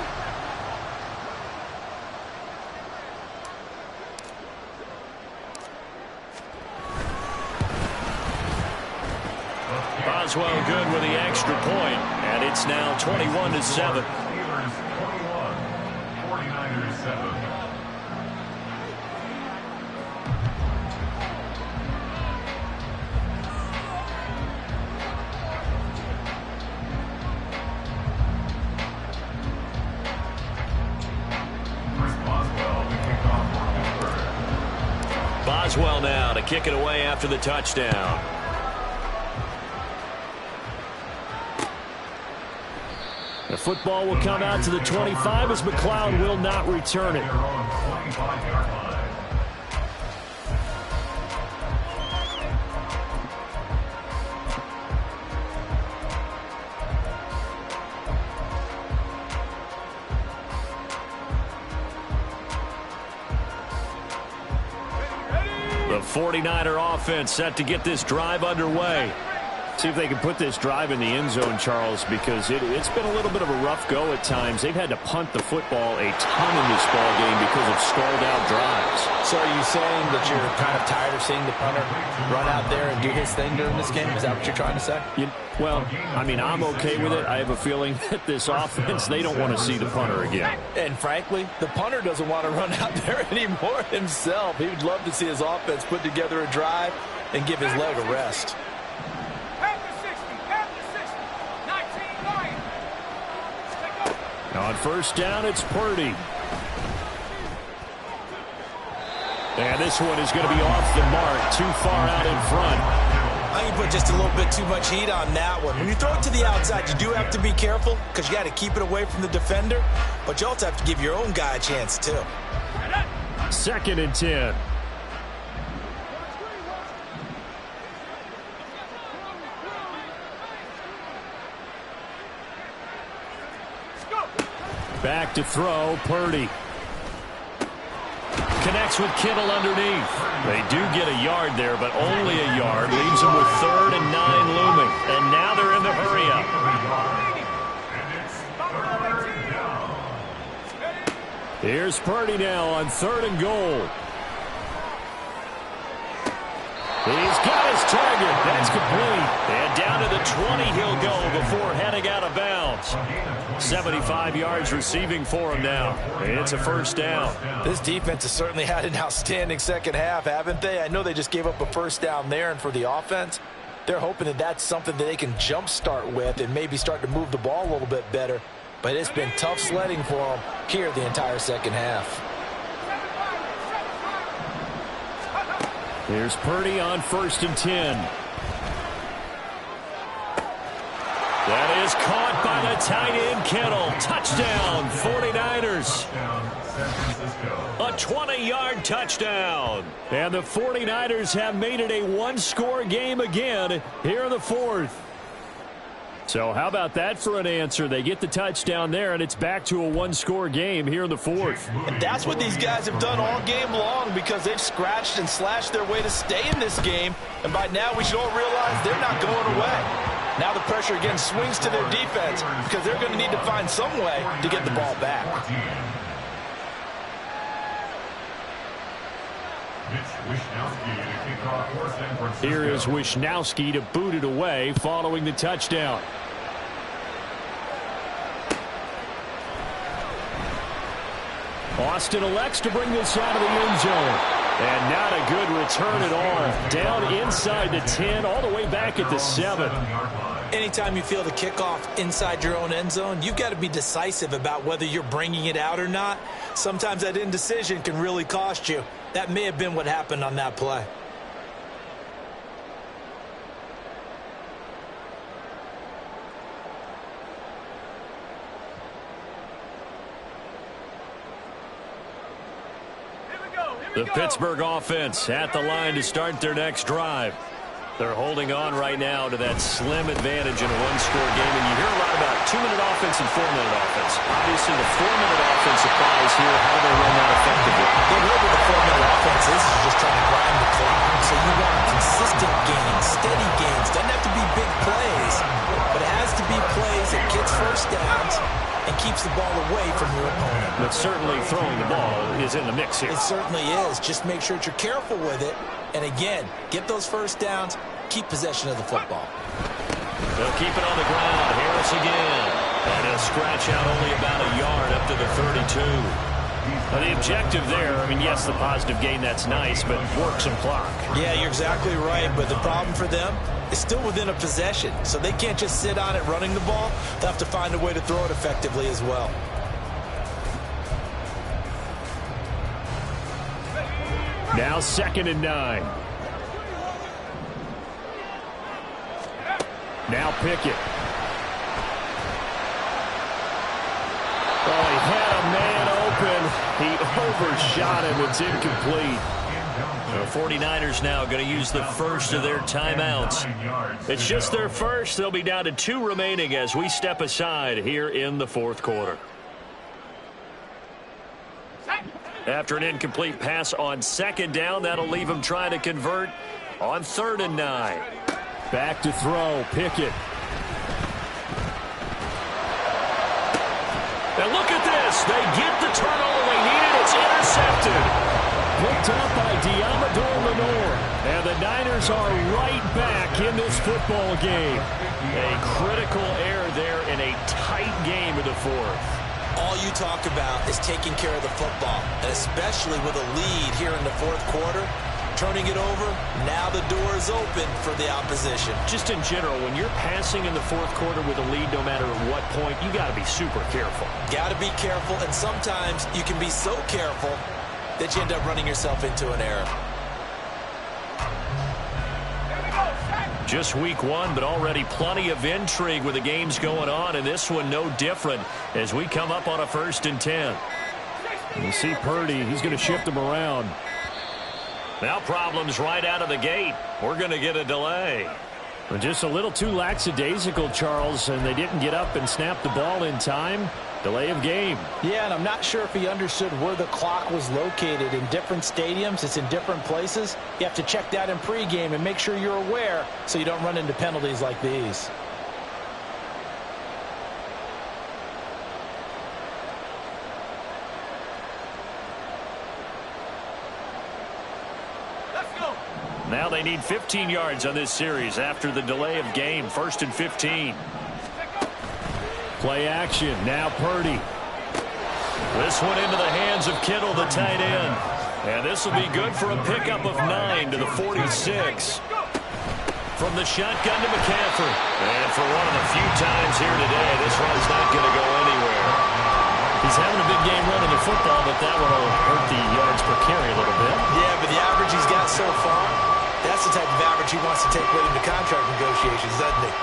Boswell good with the extra point, and it's now 21-7. Steelers 21, 49ers 7. Boswell now to kick it away after the touchdown. The football will come out to the 25 as McLeod will not return it. The 49er offense set to get this drive underway. See if they can put this drive in the end zone, Charles, because it's been a little bit of a rough go at times. They've had to punt the football a ton in this ball game because of stalled-out drives. So are you saying that you're kind of tired of seeing the punter run out there and do his thing during this game? Is that what you're trying to say? Well, I mean, I'm okay with it. I have a feeling that this offense, they don't want to see the punter again. And frankly, the punter doesn't want to run out there anymore himself. He would love to see his offense put together a drive and give his leg a rest. On first down, it's Purdy. And this one is going to be off the mark, too far out in front. I think you put just a little bit too much heat on that one. When you throw it to the outside, you do have to be careful because you got to keep it away from the defender, but you also have to give your own guy a chance too. 2nd and 10. Back to throw, Purdy. connects with Kittle underneath. They do get a yard there, but only a yard. Leaves them with 3rd and 9 looming. And now they're in the hurry-up. Here's Purdy now on 3rd and goal. He's got his target. That's complete. And down to the 20 he'll go before heading out of bounds. 75 yards receiving for him now. It's a first down. This defense has certainly had an outstanding second half, haven't they? I know they just gave up a first down there, and for the offense, they're hoping that that's something that they can jumpstart with and maybe start to move the ball a little bit better. But it's been tough sledding for them here the entire second half. Here's Purdy on 1st and 10. That is caught by the tight end, Kittle. Touchdown, 49ers. A 20-yard touchdown. And the 49ers have made it a one-score game again here in the 4th. So how about that for an answer? They get the touchdown there, and it's back to a one-score game here in the 4th. And that's what these guys have done all game long, because they've scratched and slashed their way to stay in this game. And by now we should all realize they're not going away. Now the pressure again swings to their defense, because they're going to need to find some way to get the ball back. Here is Wishnowski to boot it away following the touchdown. Austin elects to bring this out of the end zone. And not a good return at all. Down inside the 10, all the way back at the 7. Anytime you feel the kickoff inside your own end zone, you've got to be decisive about whether you're bringing it out or not. Sometimes that indecision can really cost you. That may have been what happened on that play. The Pittsburgh offense at the line to start their next drive. They're holding on right now to that slim advantage in a one-score game. And you hear a lot about 2-minute offense and 4-minute offense. Obviously, the 4-minute offense applies here. How do they run that effectively? The role of the 4-minute offense is just trying to grind the clock. So you want consistent gains, steady gains. Doesn't have to be big plays, but it has to be plays that gets first downs and keeps the ball away from your opponent. But certainly throwing the ball is in the mix here. It certainly is. Just make sure that you're careful with it. And again, get those first downs, keep possession of the football. They'll keep it on the ground. Harris again. And he'll scratch out only about a yard up to the 32. Well, the objective there, I mean, yes, the positive gain, that's nice, but work some clock. Yeah, you're exactly right. But the problem for them is still within a possession. So they can't just sit on it running the ball. They'll have to find a way to throw it effectively as well. Now 2nd and 9. Now Pickett. Oh, he had a man open. He overshot him. It's incomplete. The 49ers now going to use the first of their timeouts. It's just their first. They'll be down to 2 remaining as we step aside here in the 4th quarter. After an incomplete pass on 2nd down, that'll leave him trying to convert on 3rd and 9. Back to throw, Pickett. And look at this. They get the turnover they needed. It's intercepted. Picked up by Diamador Lenore. And the Niners are right back in this football game. A critical error there in a tight game of the 4th. All you talk about is taking care of the football, and especially with a lead here in the 4th quarter, turning it over, now the door is open for the opposition. Just in general, when you're passing in the 4th quarter with a lead, no matter what point, you got to be super careful. Got to be careful, and sometimes you can be so careful that you end up running yourself into an error. Just week 1, but already plenty of intrigue with the games going on, and this one no different as we come up on a 1st and 10. You see Purdy, he's going to shift him around. Now problems right out of the gate. We're going to get a delay. Just a little too lackadaisical, Charles, and they didn't get up and snap the ball in time. Delay of game. Yeah, and I'm not sure if he understood where the clock was located. In different stadiums, it's in different places. You have to check that in pregame and make sure you're aware so you don't run into penalties like these. Now they need 15 yards on this series after the delay of game. 1st and 15. Play action. Now Purdy. This one into the hands of Kittle, the tight end. And this will be good for a pickup of 9 to the 46. From the shotgun to McCaffrey. And for one of the few times here today, this run's not going to go anywhere. He's having a big game running the football, but that one will hurt the yards per carry a little bit. Yeah, but the average he's got so far, that's the type of average he wants to take with him to contract negotiations, doesn't he?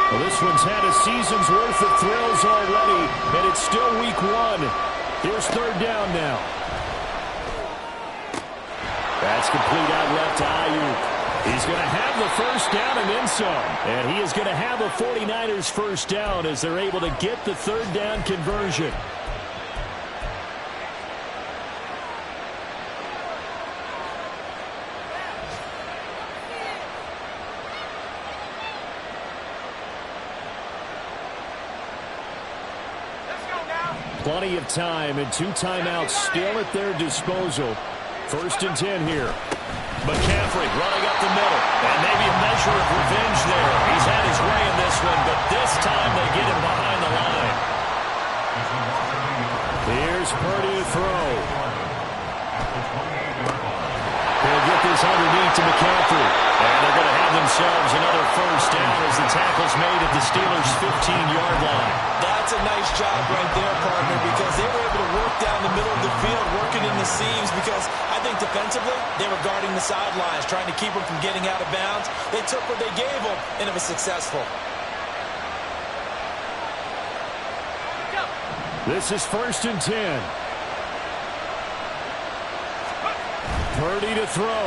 Well, this one's had a season's worth of thrills already, and it's still week 1. Here's 3rd down now. That's complete out left to Ayuk. He's going to have the 1st down and then some. And he is going to have a 49ers 1st down as they're able to get the 3rd down conversion. Plenty of time and 2 timeouts still at their disposal. 1st and 10 here. McCaffrey running up the middle. And maybe a measure of revenge there. He's had his way in this one, but this time they get him behind the line. Here's Purdy to throw. They'll get this underneath to McCaffrey. And they're going to have themselves another 1st down as the tackle's made at the Steelers' 15-yard line. That's a nice job right there, partner, because they were able to work down the middle of the field, working in the seams, because I think defensively they were guarding the sidelines, trying to keep them from getting out of bounds. They took what they gave them, and it was successful. This is 1st and 10. Purdy to throw.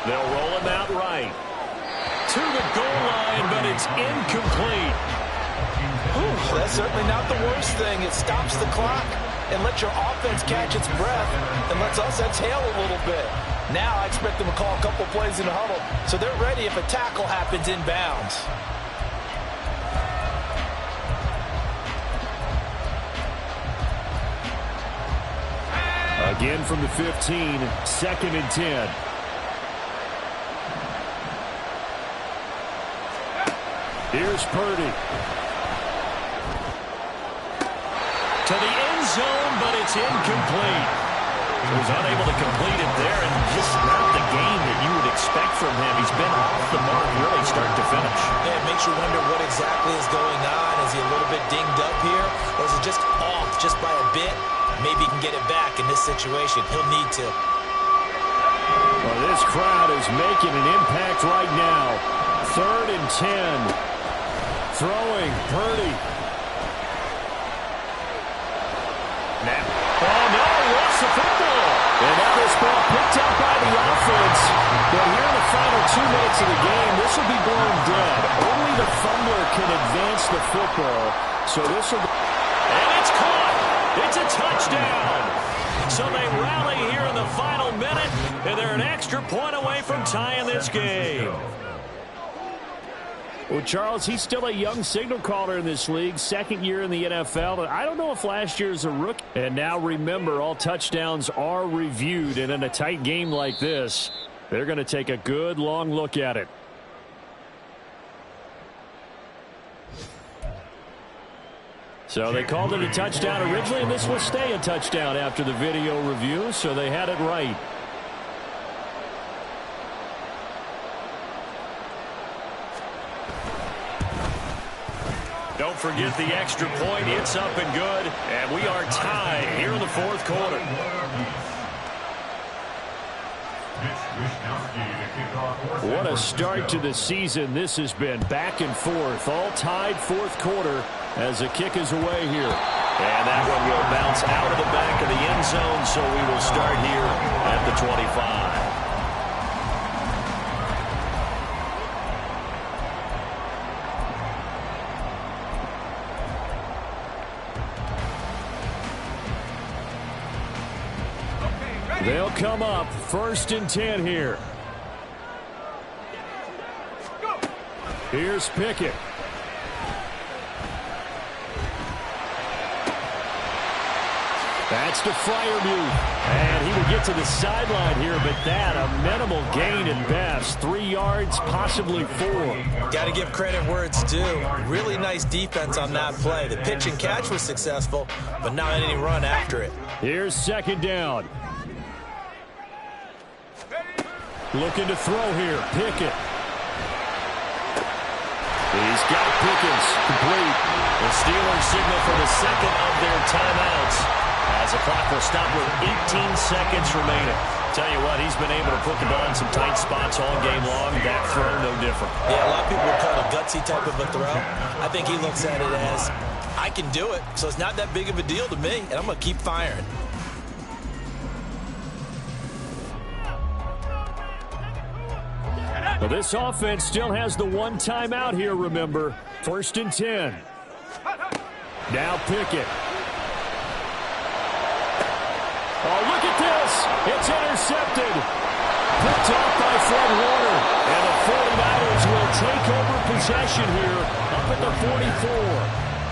They'll roll him out right. To the goal line, but it's incomplete. Whew, that's certainly not the worst thing. It stops the clock and lets your offense catch its breath and lets us exhale a little bit. Now I expect them to call a couple plays in the huddle so they're ready if a tackle happens inbounds. Again from the 15, 2nd and 10. Here's Purdy. To the end zone, but it's incomplete. He was unable to complete it there, and just not the game that you would expect from him. He's been off the mark really start to finish. Yeah, it makes you wonder what exactly is going on. Is he a little bit dinged up here, or is it just off just by a bit? Maybe he can get it back in this situation. He'll need to. Well, this crowd is making an impact right now. 3rd and 10. Throwing, Purdy. Now. Oh, no, he lost the football. And now this ball picked up by the offense. But here in the final 2 minutes of the game, this will be blown dead. Only the fumbler can advance the football. So this will be... And it's caught. It's a touchdown. So they rally here in the final minute, and they're an extra point away from tying this game. Well, Charles, he's still a young signal caller in this league, 2nd year in the NFL. I don't know if last year's a rookie. And now remember, all touchdowns are reviewed, and in a tight game like this, they're going to take a good long look at it. So they called it a touchdown originally, and this will stay a touchdown after the video review, so they had it right. Don't forget the extra point. It's up and good. And we are tied here in the 4th quarter. What a start to the season this has been. Back and forth, all tied 4th quarter as the kick is away here. And that one will bounce out of the back of the end zone, so we will start here at the 25. They'll come up 1st and 10 here. Here's Pickett. That's to Freiermuth. And he will get to the sideline here, but that a minimal gain at best. 3 yards, possibly 4. Got to give credit where it's due. Really nice defense on that play. The pitch and catch was successful, but not any run after it. Here's 2nd down. Looking to throw here. Pickett. He's got Pickens complete. The Steelers signal for the 2nd of their timeouts as the clock will stop with 18 seconds remaining. Tell you what, he's been able to put the ball in some tight spots all game long. That throw, no different. Yeah, a lot of people would call it a gutsy type of a throw. I think he looks at it as, I can do it, so it's not that big of a deal to me, and I'm going to keep firing. Well, this offense still has the 1 timeout here, remember. 1st and 10. Now Pickett. Oh, look at this. It's intercepted. Picked off by Fred Warner. And the 49ers will take over possession here up at the 44.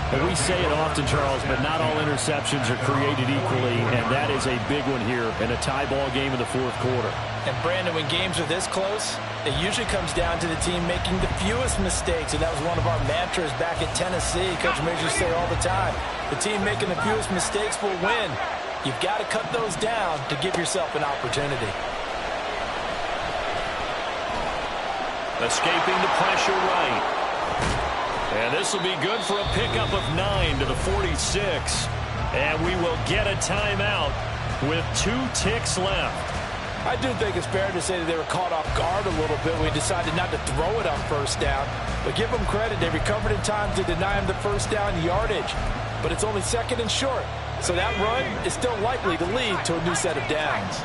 And we say it often, Charles, but not all interceptions are created equally, and that is a big one here in a tie ball game in the 4th quarter. And, Brandon, when games are this close, it usually comes down to the team making the fewest mistakes, and that was one of our mantras back at Tennessee. Coach Major used to say all the time, the team making the fewest mistakes will win. You've got to cut those down to give yourself an opportunity. Escaping the pressure right. And this will be good for a pickup of 9 to the 46. And we will get a timeout with 2 ticks left. I do think it's fair to say that they were caught off guard a little bit when we decided not to throw it on 1st down. But give them credit. They recovered in time to deny him the 1st down yardage. But it's only 2nd and short. So that run is still likely to lead to a new set of downs.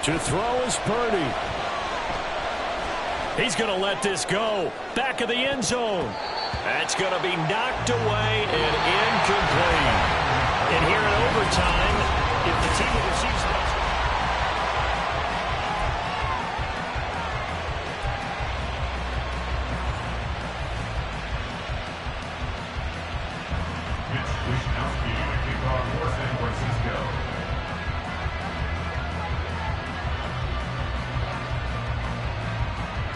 To throw is Purdy. He's going to let this go. Back of the end zone. That's going to be knocked away and incomplete. And here in overtime, if the team that receives the Mitch Wishnowsky to kick off for San Francisco.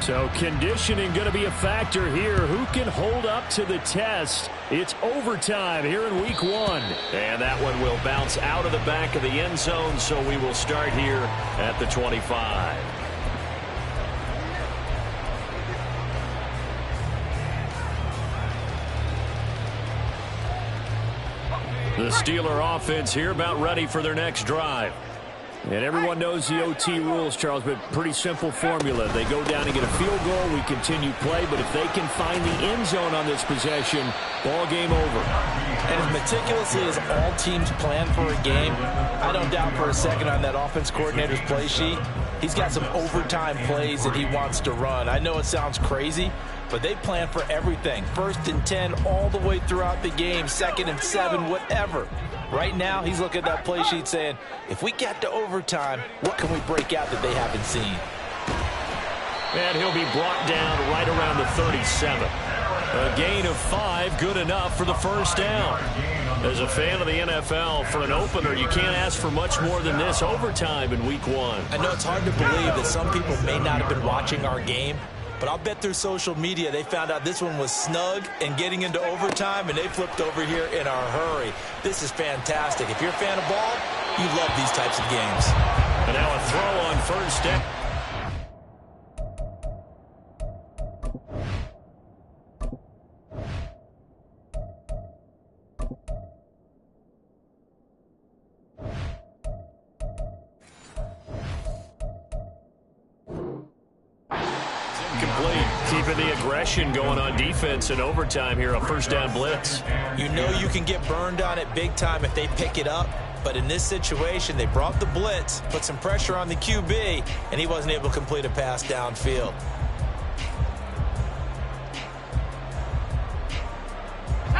So conditioning going to be a factor here. Who can hold up to the test? It's overtime here in week 1. And that one will bounce out of the back of the end zone, so we will start here at the 25. The Steeler offense here about ready for their next drive. And everyone knows the OT rules, Charles, but pretty simple formula. They go down and get a field goal, we continue play, but if they can find the end zone on this possession, ball game over. And as meticulously as all teams plan for a game, I don't doubt for a second on that offense coordinator's play sheet, he's got some overtime plays that he wants to run. I know it sounds crazy, but they plan for everything. 1st and 10 all the way throughout the game, 2nd and 7, whatever. Right now, he's looking at that play sheet saying, if we get to overtime, what can we break out that they haven't seen? And he'll be brought down right around the 37. A gain of 5, good enough for the 1st down. As a fan of the NFL, for an opener, you can't ask for much more than this overtime in week 1. I know it's hard to believe that some people may not have been watching our game, but I'll bet through social media they found out this one was snug and getting into overtime, and they flipped over here in a hurry. This is fantastic. If you're a fan of ball, you love these types of games. And now a throw on 1st down. Complete. Keeping the aggression going on defense in overtime here, a 1st down blitz. You know you can get burned on it big time if they pick it up, but in this situation, they brought the blitz, put some pressure on the QB, and he wasn't able to complete a pass downfield.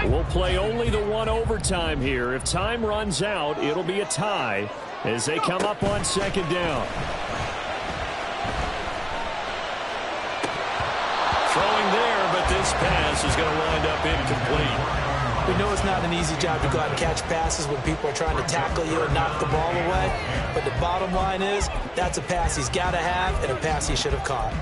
We'll play only the one overtime here. If time runs out, it'll be a tie as they come up on second down. Throwing there, but this pass is going to wind up incomplete. We know it's not an easy job to go out and catch passes when people are trying to tackle you and knock the ball away. But the bottom line is, that's a pass he's got to have and a pass he should have caught.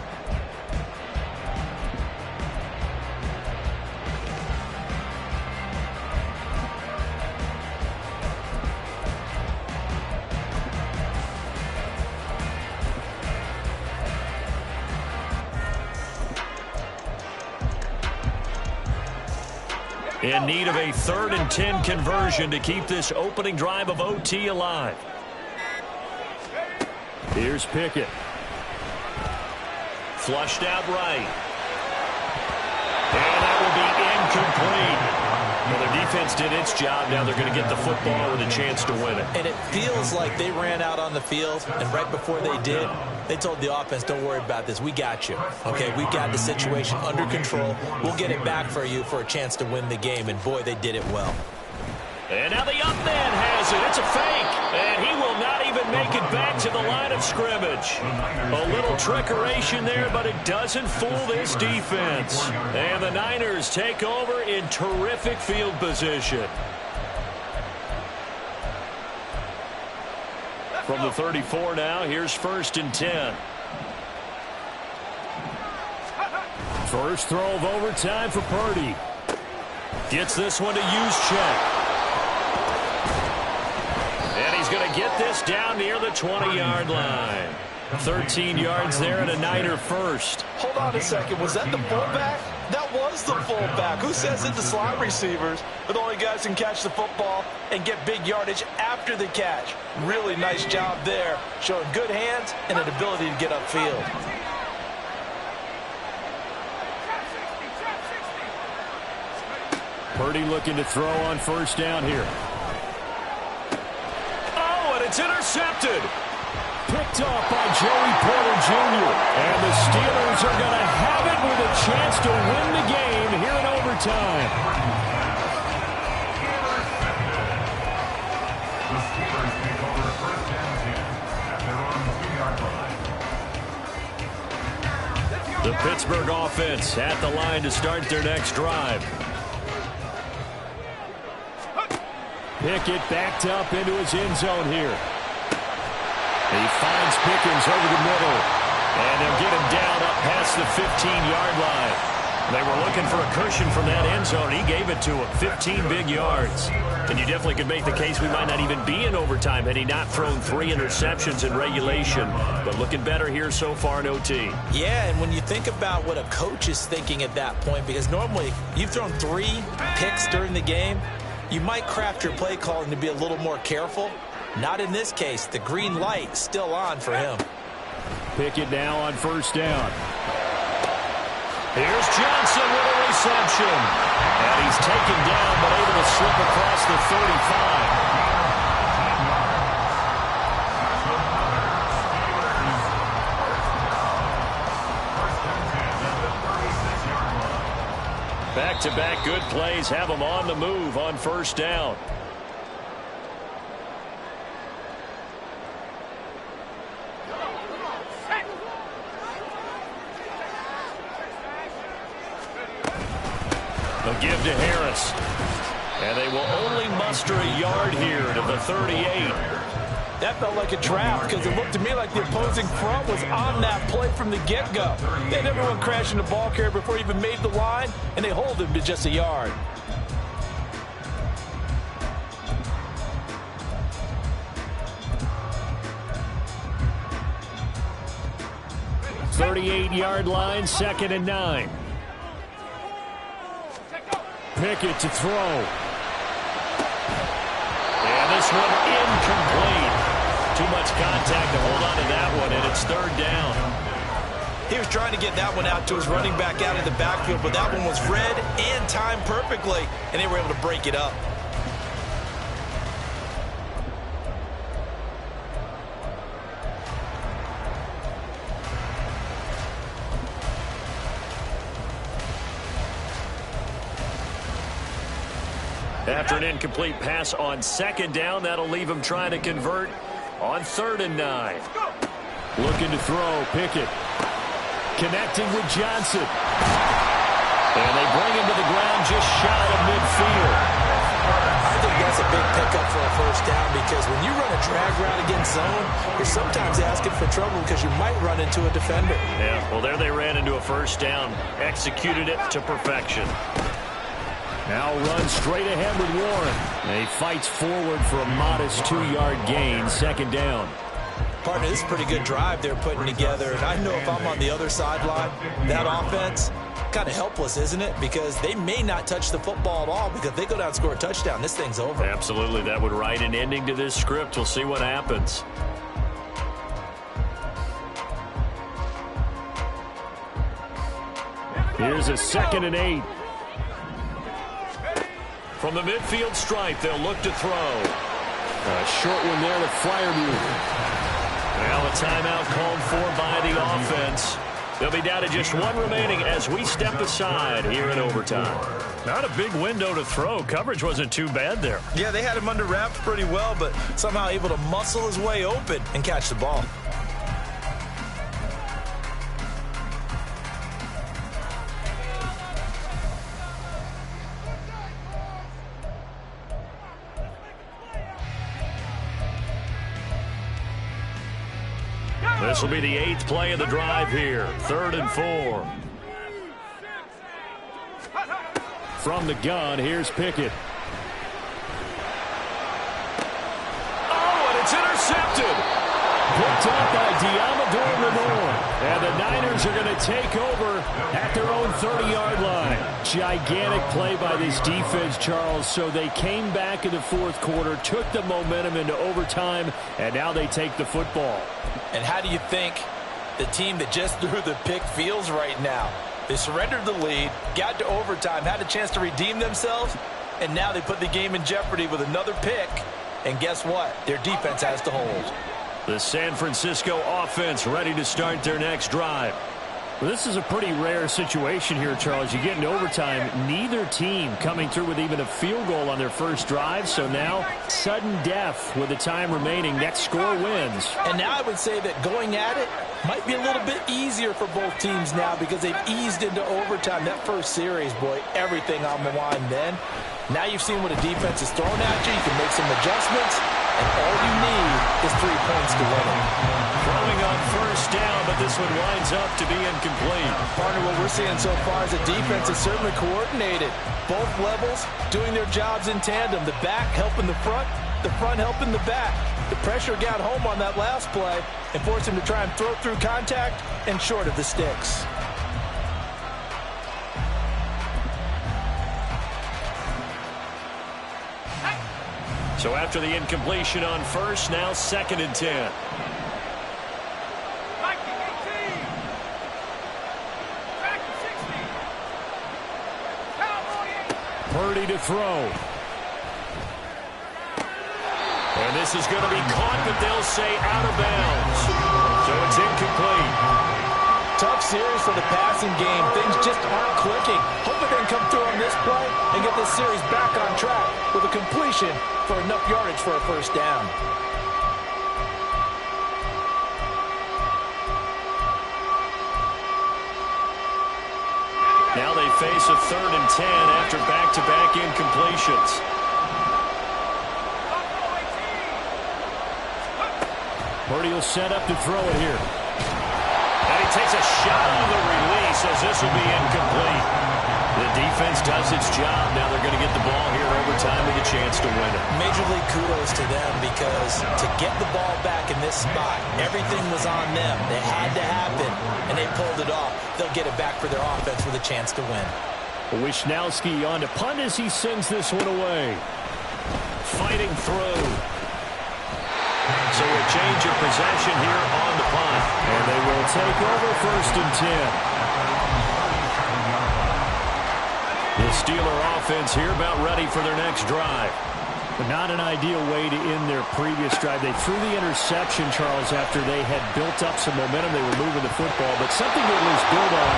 In need of a 3rd and 10 conversion to keep this opening drive of OT alive. Here's Pickett. Flushed out right. And that will be incomplete. Well, their defense did its job. Now they're going to get the football with a chance to win it. And it feels like they ran out on the field, and right before they did, they told the offense, don't worry about this. We got you. Okay, we've got the situation under control. We'll get it back for you for a chance to win the game. And, boy, they did it well. And now the up man has it. It's a fake. And he will not even make it back to the line of scrimmage. A little trickeration there, but it doesn't fool this defense. And the Niners take over in terrific field position. From the 34 now, here's 1st and 10. First throw of overtime for Purdy. Gets this one to Juszczyk. And he's going to get this down near the 20-yard line. 13 yards there and a Niner first. Hold on a second. Was that the fullback? That was the fullback. Who says that the slot receivers are the only guys who can catch the football and get big yardage after the catch? Really nice job there, showing good hands and an ability to get upfield. Purdy looking to throw on 1st down here. Oh, and it's intercepted. Picked off by Joey Porter Jr. And the Steelers are going to have it with a chance to win the game here in overtime. The Steelers take over 1st and 10 at their own 2-yard line. The Pittsburgh offense at the line to start their next drive. Pickett backed up into his end zone here. He finds Pickens over the middle. And they'll get him down up past the 15-yard line. They were looking for a cushion from that end zone. He gave it to him. 15 big yards. And you definitely could make the case we might not even be in overtime had he not thrown 3 interceptions in regulation. But looking better here so far in OT. Yeah, and when you think about what a coach is thinking at that point, because normally you've thrown 3 picks during the game, you might craft your play calling to be a little more careful. Not in this case. The green light still on for him. Pickett now on 1st down. Here's Johnson with a reception. And he's taken down but able to slip across the 35. Back-to-back good plays have him on the move on 1st down. They'll give to Harris. And they will only muster a yard here to the 38. That felt like a trap because it looked to me like the opposing front was on that play from the get-go. They had everyone crashing the ball carrier before he even made the line, and they hold him to just a yard. $38-yard line, 2nd and 9. Pickett to throw. And this one incomplete. Too much contact to hold on to that one, and it's 3rd down. He was trying to get that one out to his running back out of the backfield, but that one was read and timed perfectly, and they were able to break it up. After an incomplete pass on 2nd down, that'll leave him trying to convert on 3rd and 9. Looking to throw, Pickett. Connecting with Johnson. And they bring him to the ground just shy of midfield. I think that's a big pickup for a first down because when you run a drag route against zone, you're sometimes asking for trouble because you might run into a defender. Yeah, well, there they ran into a first down. Executed it to perfection. Now runs straight ahead with Warren. And he fights forward for a modest 2-yard gain, 2nd down. Partner, this is a pretty good drive they're putting together. And I know if I'm on the other sideline, that offense, kind of helpless, isn't it? Because they may not touch the football at all because if they go down and score a touchdown, this thing's over. Absolutely. That would write an ending to this script. We'll see what happens. Here's a 2nd and 8. From the midfield stripe, they'll look to throw. A short one there to Freiermuth. Now a timeout called for by the offense. They'll be down to just 1 remaining as we step aside here in overtime. Not a big window to throw. Coverage wasn't too bad there. Yeah, they had him under wraps pretty well, but somehow able to muscle his way open and catch the ball. This will be the 8th play of the drive here. 3rd and 4. From the gun, here's Pickett. Oh, and it's intercepted. Picked up by Diamador Lenore. And the Niners are going to take over at their own 30-yard line. Gigantic play by this defense, Charles. So they came back in the 4th quarter, took the momentum into overtime, and now they take the football. And how do you think the team that just threw the pick feels right now? They surrendered the lead, got to overtime, had a chance to redeem themselves, and now they put the game in jeopardy with another pick. And guess what? Their defense has to hold. The San Francisco offense ready to start their next drive. Well, this is a pretty rare situation here, Charles. You get into overtime, neither team coming through with even a field goal on their first drive. So now, sudden death with the time remaining. Next score wins. And now I would say that going at it might be a little bit easier for both teams now because they've eased into overtime. That first series, boy, everything on the line then. Now you've seen what a defense is throwing at you. You can make some adjustments, and all you need is 3 points to win it. Throwing on first down, but this one winds up to be incomplete. Partner, what we're seeing so far is a defense is certainly coordinated. Both levels doing their jobs in tandem. The back helping the front helping the back. The pressure got home on that last play and forced him to try and throw through contact and short of the sticks. So after the incompletion on first, now 2nd and 10. Purdy to throw. And this is going to be caught, but they'll say out of bounds. So it's incomplete. Tough series for the passing game. Things just aren't clicking. Hoping they can come through on this play and get this series back on track with a completion for enough yardage for a first down. Now they face a 3rd and 10 after back-to-back incompletions. Purdy will set up to throw it here. And he takes a shot on the release as this will be incomplete. The defense does its job. Now they're going to get the ball here in overtime with a chance to win it. Major league kudos to them because to get the ball back in this spot, everything was on them. It had to happen, and they pulled it off. They'll get it back for their offense with a chance to win. Wishnowski on to punt as he sends this one away. Fighting through. So a change of possession here on the punt. And they will take over 1st and 10. The Steeler offense here about ready for their next drive. But not an ideal way to end their previous drive. They threw the interception, Charles, after they had built up some momentum. They were moving the football, but something to at least build on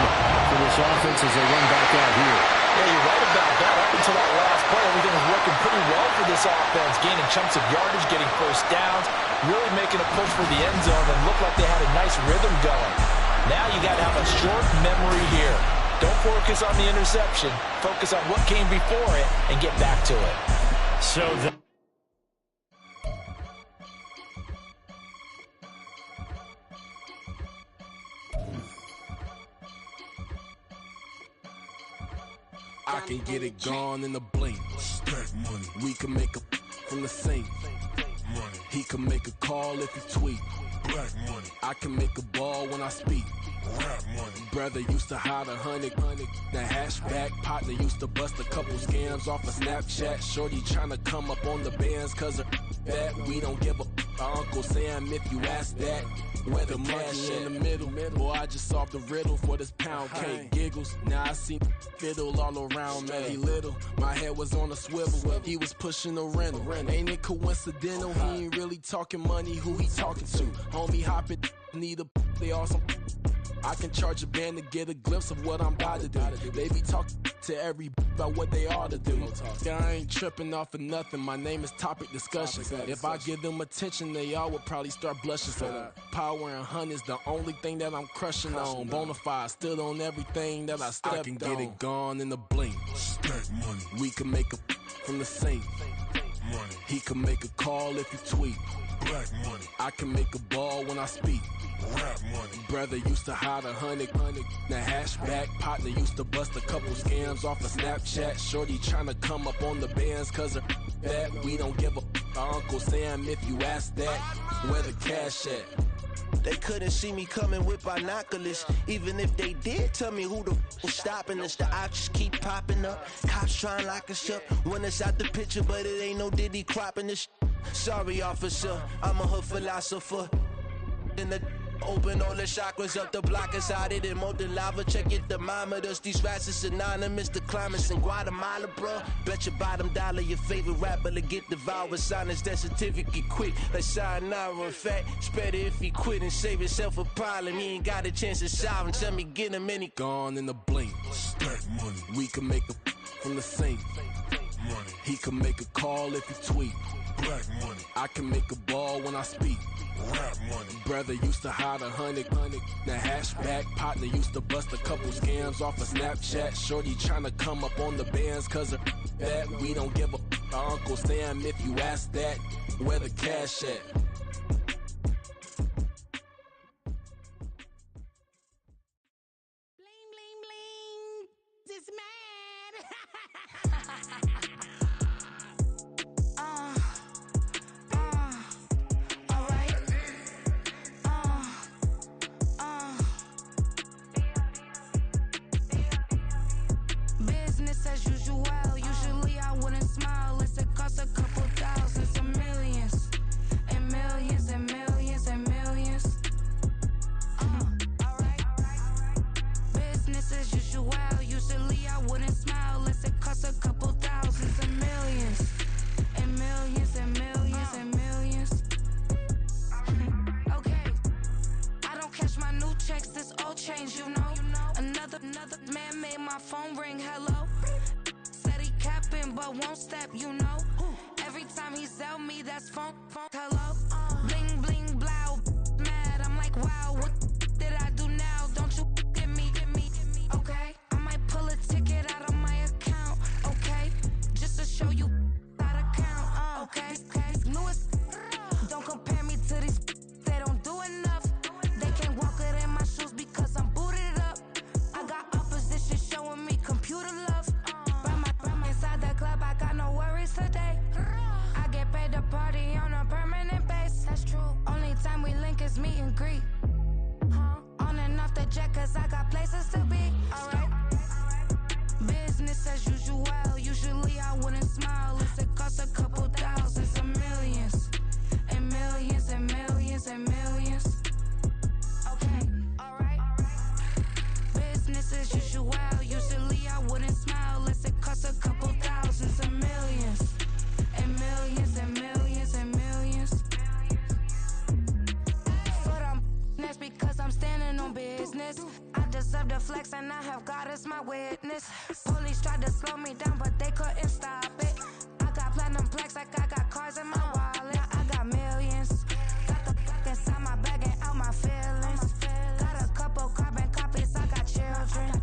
for this offense as they run back out here. Yeah, you're right about that. Up until that last play, everything was working pretty well for this offense, gaining chunks of yardage, getting first downs, really making a push for the end zone, and looked like they had a nice rhythm going. Now you got to have a short memory here. Don't focus on the interception. Focus on what came before it and get back to it. So I can get it gone in a blink. We can make a from the sink. He can make a call if he tweet. I can make a ball when I speak. Brother used to hide 100. The hatchback partner used to bust a couple scams off of Snapchat. Shorty tryna come up on the bands cause of that. We don't give a Uncle Sam if you ask that. Where the money in the middle. Boy, I just solved the riddle for this pound cake. Giggles, now I see fiddle all around me. He little, my head was on a swivel. He was pushing a rental. Ain't it coincidental? He ain't really talking money, who he talking to? Homie hopping, need a they awesome. I can charge a band to get a glimpse of what I'm about to do. They be talking to every about what they ought to do. Yeah, I ain't tripping off of nothing. My name is Topic Discussion. If I give them attention, they all would probably start blushing. So power and hunt is the only thing that I'm crushing on. Bonafide, stood on everything that I stepped on. I can get it gone in a blink. We can make a from the sink. He can make a call if he tweet. I can make a ball when I speak. Brother used to hide 100. The hatchback partner used to bust a couple scams off of Snapchat. Shorty tryna come up on the bands cause of that. We don't give a Uncle Sam if you ask that. Where the cash at? They couldn't see me coming with binoculars. Even if they did, tell me who the was stopping us. The options keep popping up. Cops trying to lock us up. When it's out the picture, but it ain't no Diddy cropping this. Sorry, officer, I'm a hood philosopher. In the open all the chakras up the block inside it and molten lava. Check your thermometers. These rats is synonymous. The climates in Guatemala, bro. Bet your bottom dollar your favorite rapper to get devoured. Sign his death certificate quick. Like sayonara. In fact, it's better if he quit and save himself a problem. He ain't got a chance to solve him. Tell me get him any gone in a blink. We can make a from the sink. He can make a call if he tweet. I can make a ball when I speak. Brother used to hide 100. The hatchback partner used to bust a couple scams off of Snapchat. Shorty tryna come up on the bands cause of that. We don't give a Uncle Sam if you ask that. Where the cash at? Bling, bling, bling. This man. Business as usual. Usually I wouldn't smile. It's a cost a couple thousands, some millions, and millions, and millions, and millions. Alright. Business as usual. Usually I wouldn't smile. Unless it costs a couple thousands, and millions, and millions, and millions, and millions. Okay. I don't cash my new checks. This old change, you know. Another man made my phone ring. Hello. Said he capping, but won't step, you know. Every time he sell me, that's phone. Hello. Bling, bling, blow. Mad. I'm like, wow, what did I do now? Don't you get me. Okay. I might pull a ticket out of my account. Okay. Just to show you how to count. Okay. Newest. Don't compare me to these. They don't do enough. They can't walk it in my shoes because I'm booted up. I got opposition showing me computer love. By inside the club, I got no worries today. I get paid to party on a permanent base. to flex and I have God as my witness. Police tried to slow me down, but they couldn't stop it. I got platinum plaques like I got cars in my wallet. I got millions. Got the fuck inside my bag and out my feelings. Got a couple carbon copies, I got children.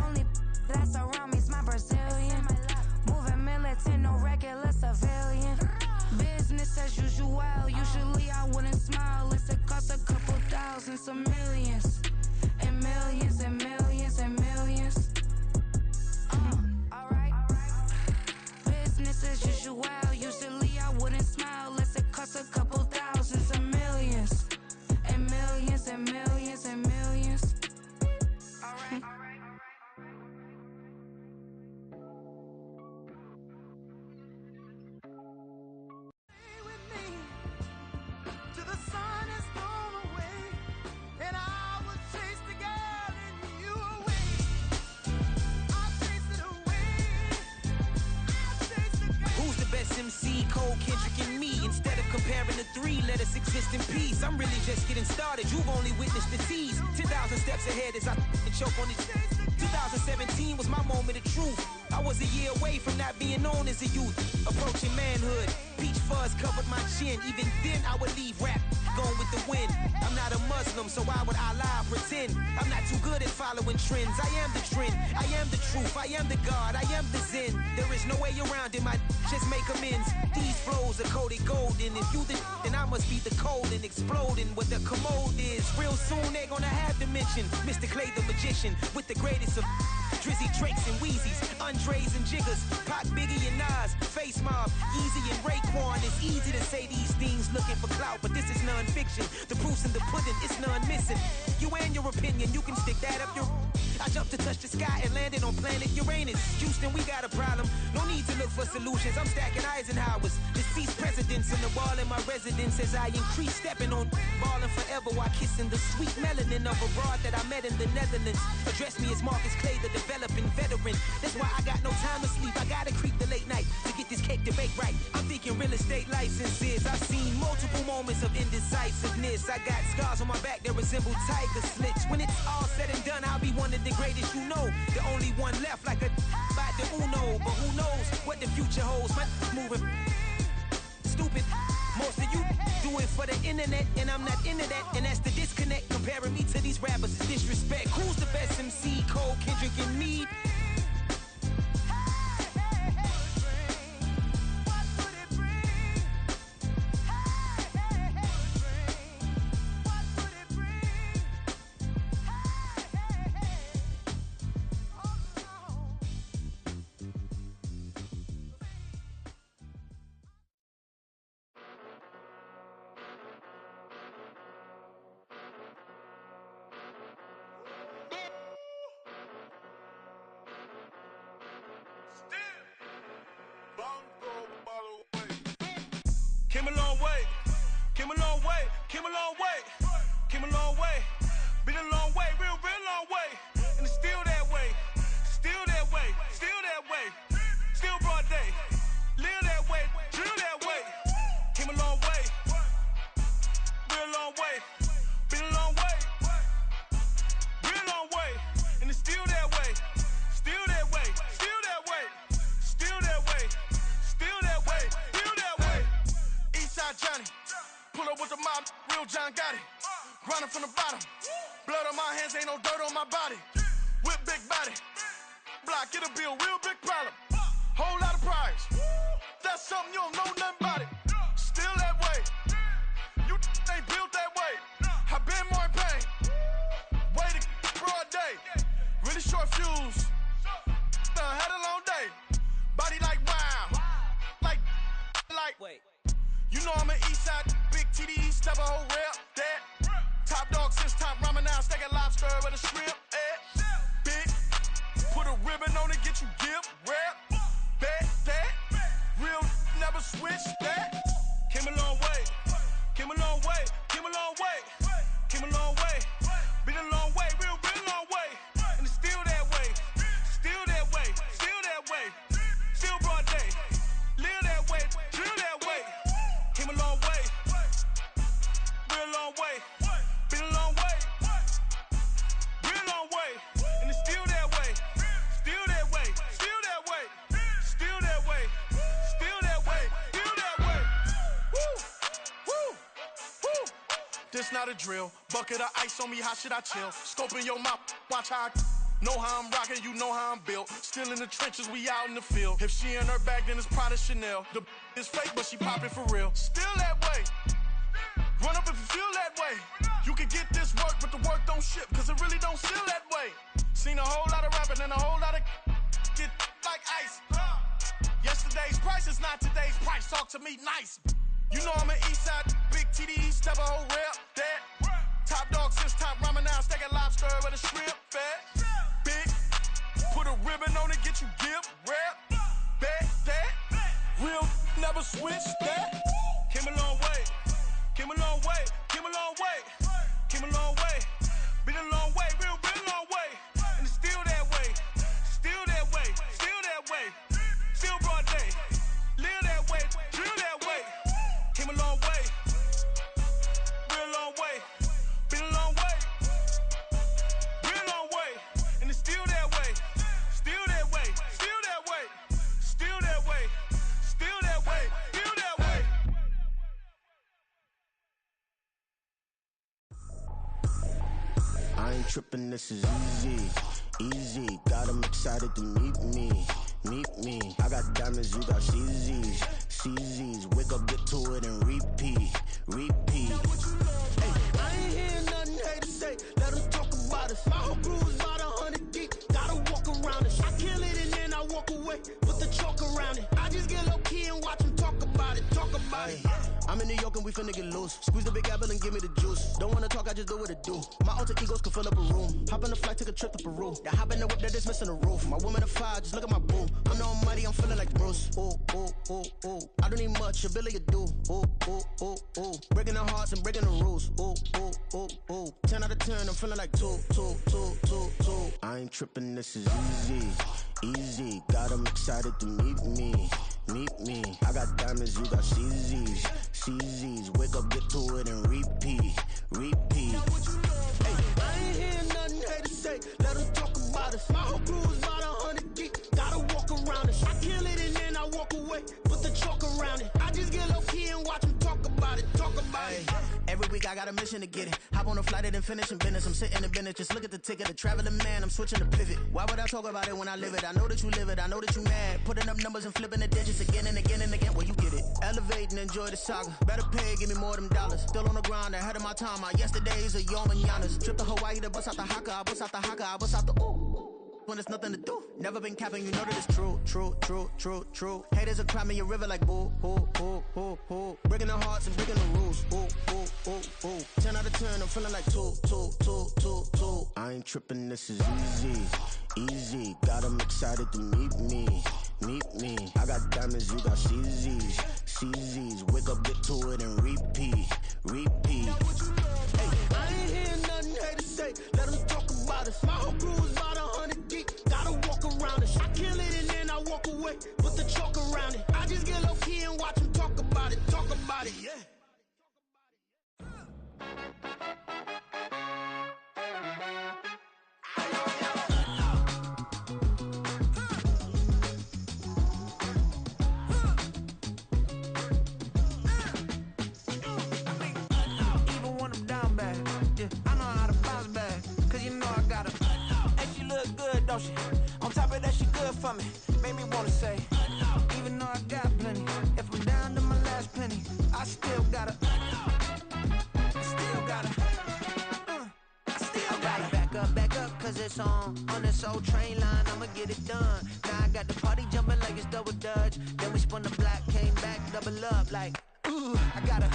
Only that's around me's my Brazilian. Moving militant, no regular civilian. Business as usual, usually I wouldn't smile. It's it cost a couple thousands of millions. And millions and millions and millions. Alright. Business as usual, usually I wouldn't smile. Unless it cost a couple thousands of millions. And millions and millions and millions. Alright. MC, Cole, Kendrick, and me. Instead of comparing the three, let us exist in peace. I'm really just getting started. You've only witnessed the tease. 10,000 steps ahead as I choke on these. 2017 was my moment of truth. I was a year away from not being known as a youth. Approaching manhood. Peach fuzz covered my chin. Even then I would leave rap going with the wind. I'm not a Muslim, so why would I lie or pretend? I'm not too good at following trends. I am the trend. I am the truth. I am the God. I am the Zen. There is no way around it. My just make amends. These flows are coated golden. If you the then I must be the cold and exploding what the commode is. Real soon they're gonna have to mention Mr. Clay the magician with the greatest of Drizzy, Drakes, and Wheezies, Andres and Jiggers, Pac, Biggie, and Nas, Face Mob, Easy and Raekwon. It's easy to say these things looking for clout, but this is non-fiction. The proof's in the pudding, it's none missing. You and your opinion, you can stick that up your... I jumped to touch the sky and landed on planet Uranus. Houston, we got a problem. No need to look for solutions. I'm stacking Eisenhowers. Deceased presidents in the wall in my residence as I increase stepping on balling forever while kissing the sweet melanin of a broad that I met in the Netherlands. Address me as Marcus Clay, the developing veteran. That's why I got no time to sleep. I gotta creep the late night to get this cake to bake right. I'm thinking real estate licenses. I've seen multiple moments of indecisiveness. I got scars on my back that resemble tiger slits. When it's all said and done, I'll be one of the greatest you know. The only one left like a by the Uno. But who knows what the future holds. My moving stupid. Most of you do it for the internet, and I'm not into that. And that's the disconnect. Comparing me to these rappers is disrespect. Who's the best MC? Cole, Kendrick, and me? Came a long way, came a long way, came a long way, came a long way, been a long way, real long way, and it's still that way, still that way, still that way, still broad day, live that way, drill that way, came a long way, real long way, been a long way, real long way, and it's still that way, still that way, still that way, still that way, still that way, still that way. Eastside Johnny, pull up with the mob, real John Gotti. Grinding from the bottom, blood on my hands, ain't no dirt on my body. With big body, block, it'll be a real big problem. Whole lot of prize, that's something you don't know nothing about it. Still that way, you ain't built that way. I been more in pain, way to broad day. Really short fuse, had a long day. Body like wow, like. Wait. You know I'm an Eastside, big TDE, step a whole rep, that. Top dog since top ramen now, steak a lobster with a shrimp, big, put a ribbon on it, get you give, rep, bet, that. Real never switch, that. Came a long way, came a long way, came a long way, came a long way, been a long way, real long way, and it's still that way, still that way, still that way, still broad day, live that way, drill that way. Came a long way, real long way, been a long way, real long way, it's not a drill. Bucket of ice on me, how should I chill? Scope in your mouth, watch how I know how I'm rocking, you know how I'm built. Still in the trenches, we out in the field. If she in her bag, then it's Prada Chanel. The is fake, but she poppin' for real. Still that way. Run up if you feel that way. You can get this work, but the work don't ship, cause it really don't feel that way. Seen a whole lot of rapping and a whole lot of get like ice. Yesterday's price is not today's price. Talk to me nice. You know I'm an Eastside, big TDE, step a whole rep, that. Top dog since top ramen now, steak and lobster with a shrimp, fat. Big, put a ribbon on it, get you give, rep, bet, that. Real, never switch, that. Came a long way, came a long way, came a long way, came a long way. Been a long way, real long way. And it's still that way, still that way, still that way. Still broad day, live that way, drill that way. Came a long way, real long way, been a long way, real long way, and it's still that way, still that way, still that way, still that way, still that way, still that way. I ain't tripping, this is easy, easy. Got them excited to meet me. Meet me. I got diamonds, you got CZs. CZs. Wake up, get to it, and repeat. Repeat. Hey, I ain't hearing nothing hate to say. Let them talk about us. My whole crew is about 100 deep. Gotta walk around us. I kill it and then I walk away. Put the chalk around it. I just get low key and watch them talk about it. Talk about it. I'm in New York and we finna get loose. Squeeze the big apple and give me the juice. Don't wanna talk, I just do what it do. My alter egos can fill up a room. Hop on the flight, take a trip to Peru. That hop in the whip that is missing the roof. My woman a fire, just look at my boo. I'm the almighty, I'm feeling like Bruce. Ooh, ooh, ooh, ooh. I don't need much, ability to do. Ooh, ooh, ooh, ooh. Breaking the hearts and breaking the rules. Ooh, ooh, ooh, ooh. 10 out of 10, I'm feeling like 2, 2, 2, 2, 2. I ain't tripping, this is easy, easy. Got them excited to meet me. Meet me. I got diamonds, you got CZs. CZs. Wake up, get to it, and repeat. Repeat. Hey, I ain't hearing nothing hate to say. Let them talk about us. My whole crew is about 100 deep. Gotta walk around us. I kill it and then I walk away. Put the chalk around it. I just get low key and watch them talk about it. Talk about it. Every week I got a mission to get it. Hop on a flight and finish in business. I'm sitting in business. Just look at the ticket. A traveling man. I'm switching to pivot. Why would I talk about it when I live it? I know that you live it. I know that you mad. Putting up numbers and flipping the digits again and again and again. Well, you get it. Elevate and enjoy the saga. Better pay, give me more of them dollars. Still on the grind, ahead of my time. My yesterdays are your mananas. Trip to Hawaii to bust out the haka. I bust out the haka. I bust out the ooh. When there's nothing to do. Never been capping, you know that it's true, true, true, true, true. Haters are crying me a river like boo, ooh, ooh, ooh, ooh. Breaking the hearts and breaking the rules. Ooh, ooh, ooh, ooh. 10 out of 10, I'm feeling like 2, 2, 2, 2, 2. I ain't tripping, this is easy, easy. Got them excited to meet me. Meet me. I got diamonds, you got CZs. CZs. Wake up, get to it, and repeat. Repeat. Hey, I ain't hearing nothing hate to say. Let them talk about us. My whole crew is about 100 deep. Gotta walk around us. I kill it and then I walk away. Put the chalk around it. I just get low key and watch them talk about it. Talk about it, yeah. Don't she? On top of that, she good for me. Made me wanna say, even though I got plenty, if I'm down to my last penny, I still gotta, back up, cause it's on this old train line, I'ma get it done. Now I got the party jumping like it's double dutch. Then we spun the block, came back, double up like, ooh, I got a,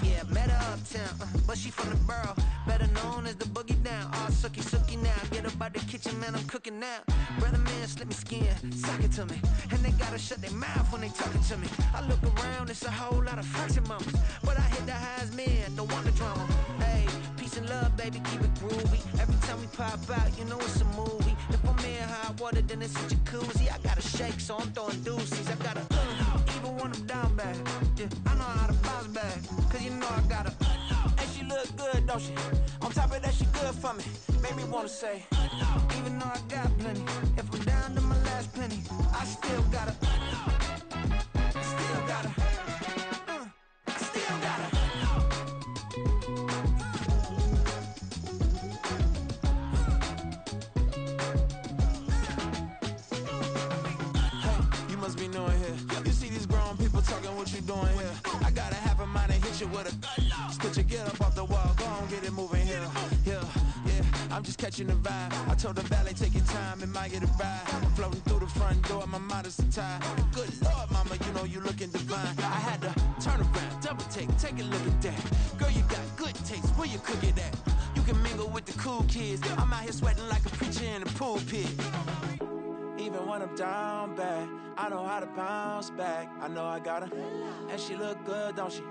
yeah, met her uptown, but she from the borough, better known as the boogie down. All sucky now, get up out the kitchen, man, I'm cooking now. Brother man, slip me skin, sock it to me, and they gotta shut their mouth when they talking to me. I look around, it's a whole lot of fraction mamas, but I hit the highs, man, don't want the drama. Hey, peace and love, baby, keep it groovy. Every time we pop out, you know it's a movie. If I'm in hot water, then it's a jacuzzi. I gotta shake, so I'm throwing deuces. I gotta, even when I'm down bad, yeah, I know how to bounce back, cause you know I gotta, and she look good, don't she? On top of that, she good for me. Made me wanna say, even though I got plenty, if I'm down to my last penny, I still gotta, still gotta, I still gotta. I'm just catching the vibe. I told the valet, take your time, it might get a ride. Floating through the front door, my modesty tie. Good Lord, mama, you know you looking divine. I had to turn around, double take a look at that. Girl, you got good taste, where you cook it at? You can mingle with the cool kids. I'm out here sweating like a preacher in a pulpit. Even when I'm down bad, I know how to bounce back. I know I got her, and she look good, don't she?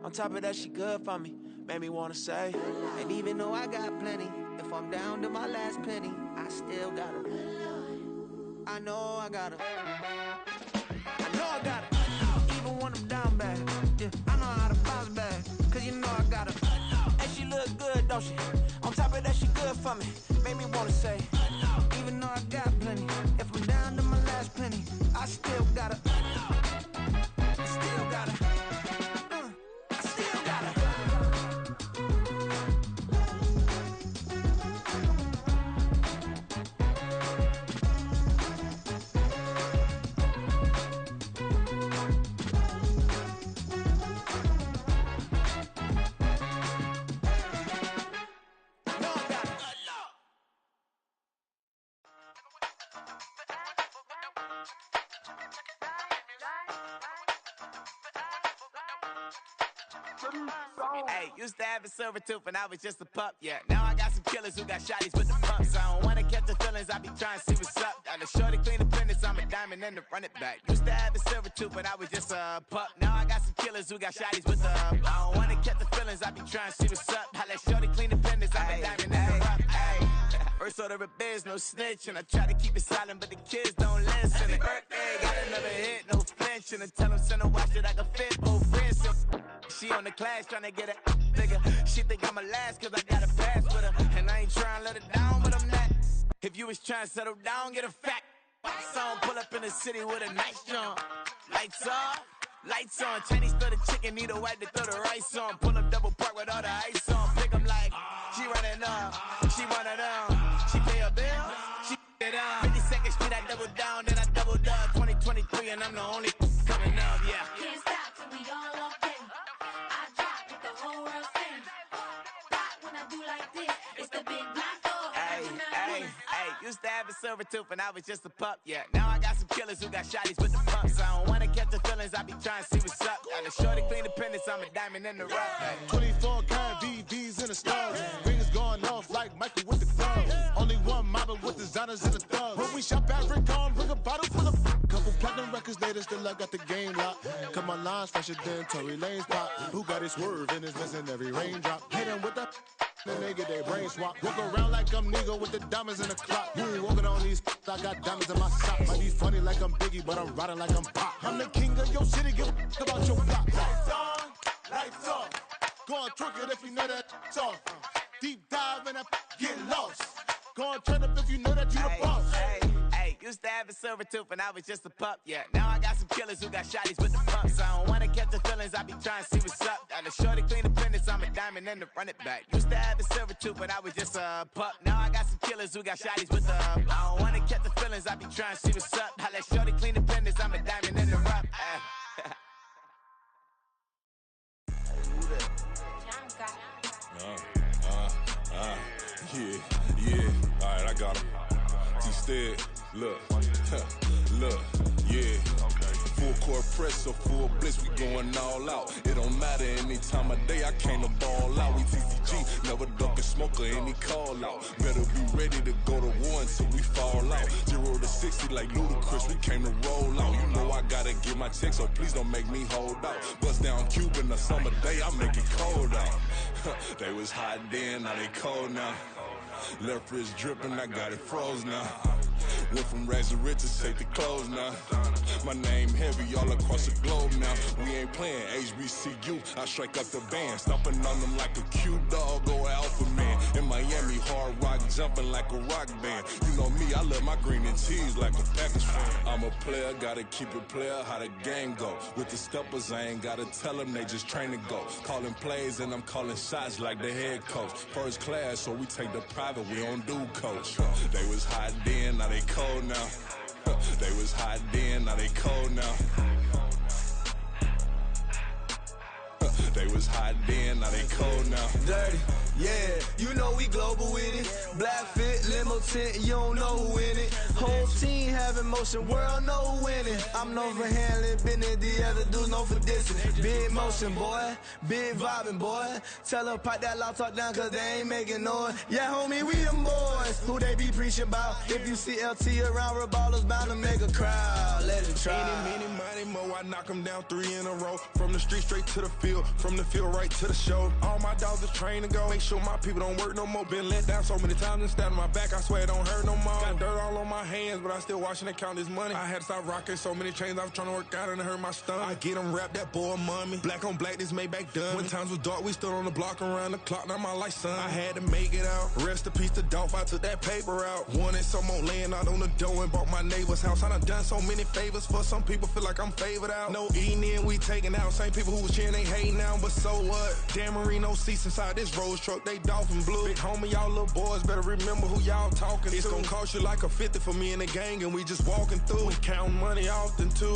On top of that, she good for me. Made me wanna say, and even though I got plenty, if I'm down to my last penny, I still got her. I know I got her. I know I got her. Even when I'm down bad, yeah, I know how to bounce back. Cause you know I got her. And she look good, don't she? On top of that, she good for me. Made me wanna say, even though I got plenty, if I'm down to my last penny, I still got her. I still got her. I still got her. Hey, used to have a silver tooth and I was just a pup, yeah. Now I got some killers who got shotties with the pumps. I don't wanna catch the feelings, I be trying to see what's up. Got a shorty clean the pendants, I'm a diamond and to run it back. Used to have a silver tooth but I was just a pup. Now I got some killers who got shotties with the I don't wanna catch the feelings, I be trying to see what's up. I let shorty clean the pendants, I'm a diamond and to run it back. First order of biz, no snitch, and I try to keep it silent, but the kids don't listen. And birthday, got another hit, no flinch, and I tell them send a watch that I can fit both wrists. She on the class trying to get it nigga. She think I'm a last cause I got a pass with her. And I ain't trying to let her down, but I'm not. If you was trying to settle down, get a fact. Song pull up in the city with a nice jump. Lights off, lights on. Chinese throw the chicken, need a wipe to throw the rice on. Pull up double park with all the ice on. Pick 'em like, she running up, she one of them. She pay her bill, she it up. 52nd Street, I double down, then I doubled up. 2023 and I'm the only coming up, yeah. Can't stop till we all locked in. I drop with the whole world sing. Rock when I do like this, it's the big black door. Hey, used to have a silver tooth and I was just a pup, yeah. Now I got some killers who got shotties with the pumps. I don't wanna catch the feelings, I be trying to see what's up. Got a shorty clean the pendants, I'm a diamond in the rough. 24 karat VVs in the stars. Ringers going off like Michael with the club. Only one model with designers in the thugs. When we shop at Rincon, bring a bottle full of couple platinum records later, still I got the game locked. Cut my lines fresher than Tory Lane's pop. Who got it swerve and is missing every raindrop. Hit him with that. Then they get their brain swap. Walk around like I'm nigga with the diamonds in the clock. You ain't walking on these, I got diamonds in my socks. Might be funny like I'm Biggie, but I'm riding like I'm Pop. I'm the king of your city, give a about your block. Lights on, lights off. Go on, twerk it if you know that's off. Deep dive and get lost. Go on, turn up if you know that you the boss. Hey, used to have a silver tooth and I was just a pup, yeah. Now I got some killers who got shotties with the pumps. I don't wanna catch the feelings, I be trying to see what's up. Got a shorty clean the pendants, I'm a diamond and to run it back. Used to have a silver tooth but I was just a pup. Now I got some killers who got shotties with the I don't wanna catch the feelings, I be trying to see what's up. I let shorty clean the pendants, I'm a diamond and to run. Yeah, alright, I got him. Instead, look, yeah. Full court press or full blitz, we going all out. It don't matter any time of day, I came to ball out. We TCG, never duck a smoke or any call out. Better be ready to go to war until we fall out. 0 to 60 like Ludacris, we came to roll out. You know I gotta get my check, so please don't make me hold out. Bust down Cuban a summer day, I make it cold out. They was hot then, now they cold now. Left wrist dripping, I got it froze now. Went from rags to riches, take the clothes now. My name heavy all across the globe now. We ain't playing HBCU, I strike up the band. Stomping on them like a cute dog or alpha man. In Miami, hard rock jumping like a rock band. You know me, I love my green and tees like a Packers fan. I'm a player, gotta keep it player, how the game go. With the steppers, I ain't gotta tell them, they just train to go. Calling plays and I'm calling shots like the head coach. First class, so we take the private, we don't do coach. They was hot then, now they cold now. They was hot then, now they cold now. They was hot then, now they cold now. Dirty, yeah, you know we global with it. Black fit, limo tint, you don't know who in it. Whole team having motion, world know who winning. I'm known for handling business, the other dudes known for dissing. Big motion, boy, big vibing, boy. Tell her pipe that loud talk down, cause they ain't making noise. Yeah, homie, we them boys, who they be preaching about. If you see LT around, Reballo's bound to make a crowd. Let it try. Eeny, meeny, miny, mo, I knock them down 3 in a row. From the street straight to the field, from the field right to the show. All my dogs are trained to go. Make sure my people don't work no more. Been let down so many times and stabbed on my back, I swear it don't hurt no more. Got dirt all on my hands, but I still watching and count this money. I had to stop rocking so many chains, I was trying to work out and it hurt my stomach. I get them wrapped, that boy mommy. Black on black, this Maybach done. When times was dark, we stood on the block around the clock, now my life son. I had to make it out. Rest in peace to Dolph, I took that paper out. Wanted some more laying out on the door and bought my neighbor's house. I done done so many favors for some people, feel like I'm favored out. No eating in, we taking out. Same people who was cheering, they hating now, but so what? Dan Marino seats inside this Rolls truck, they Dolphin blue. Big homie, y'all little boys better remember who y'all talking to. It's gonna cost you like a 50 for me and the gang, and we just walking through. We counting money often too.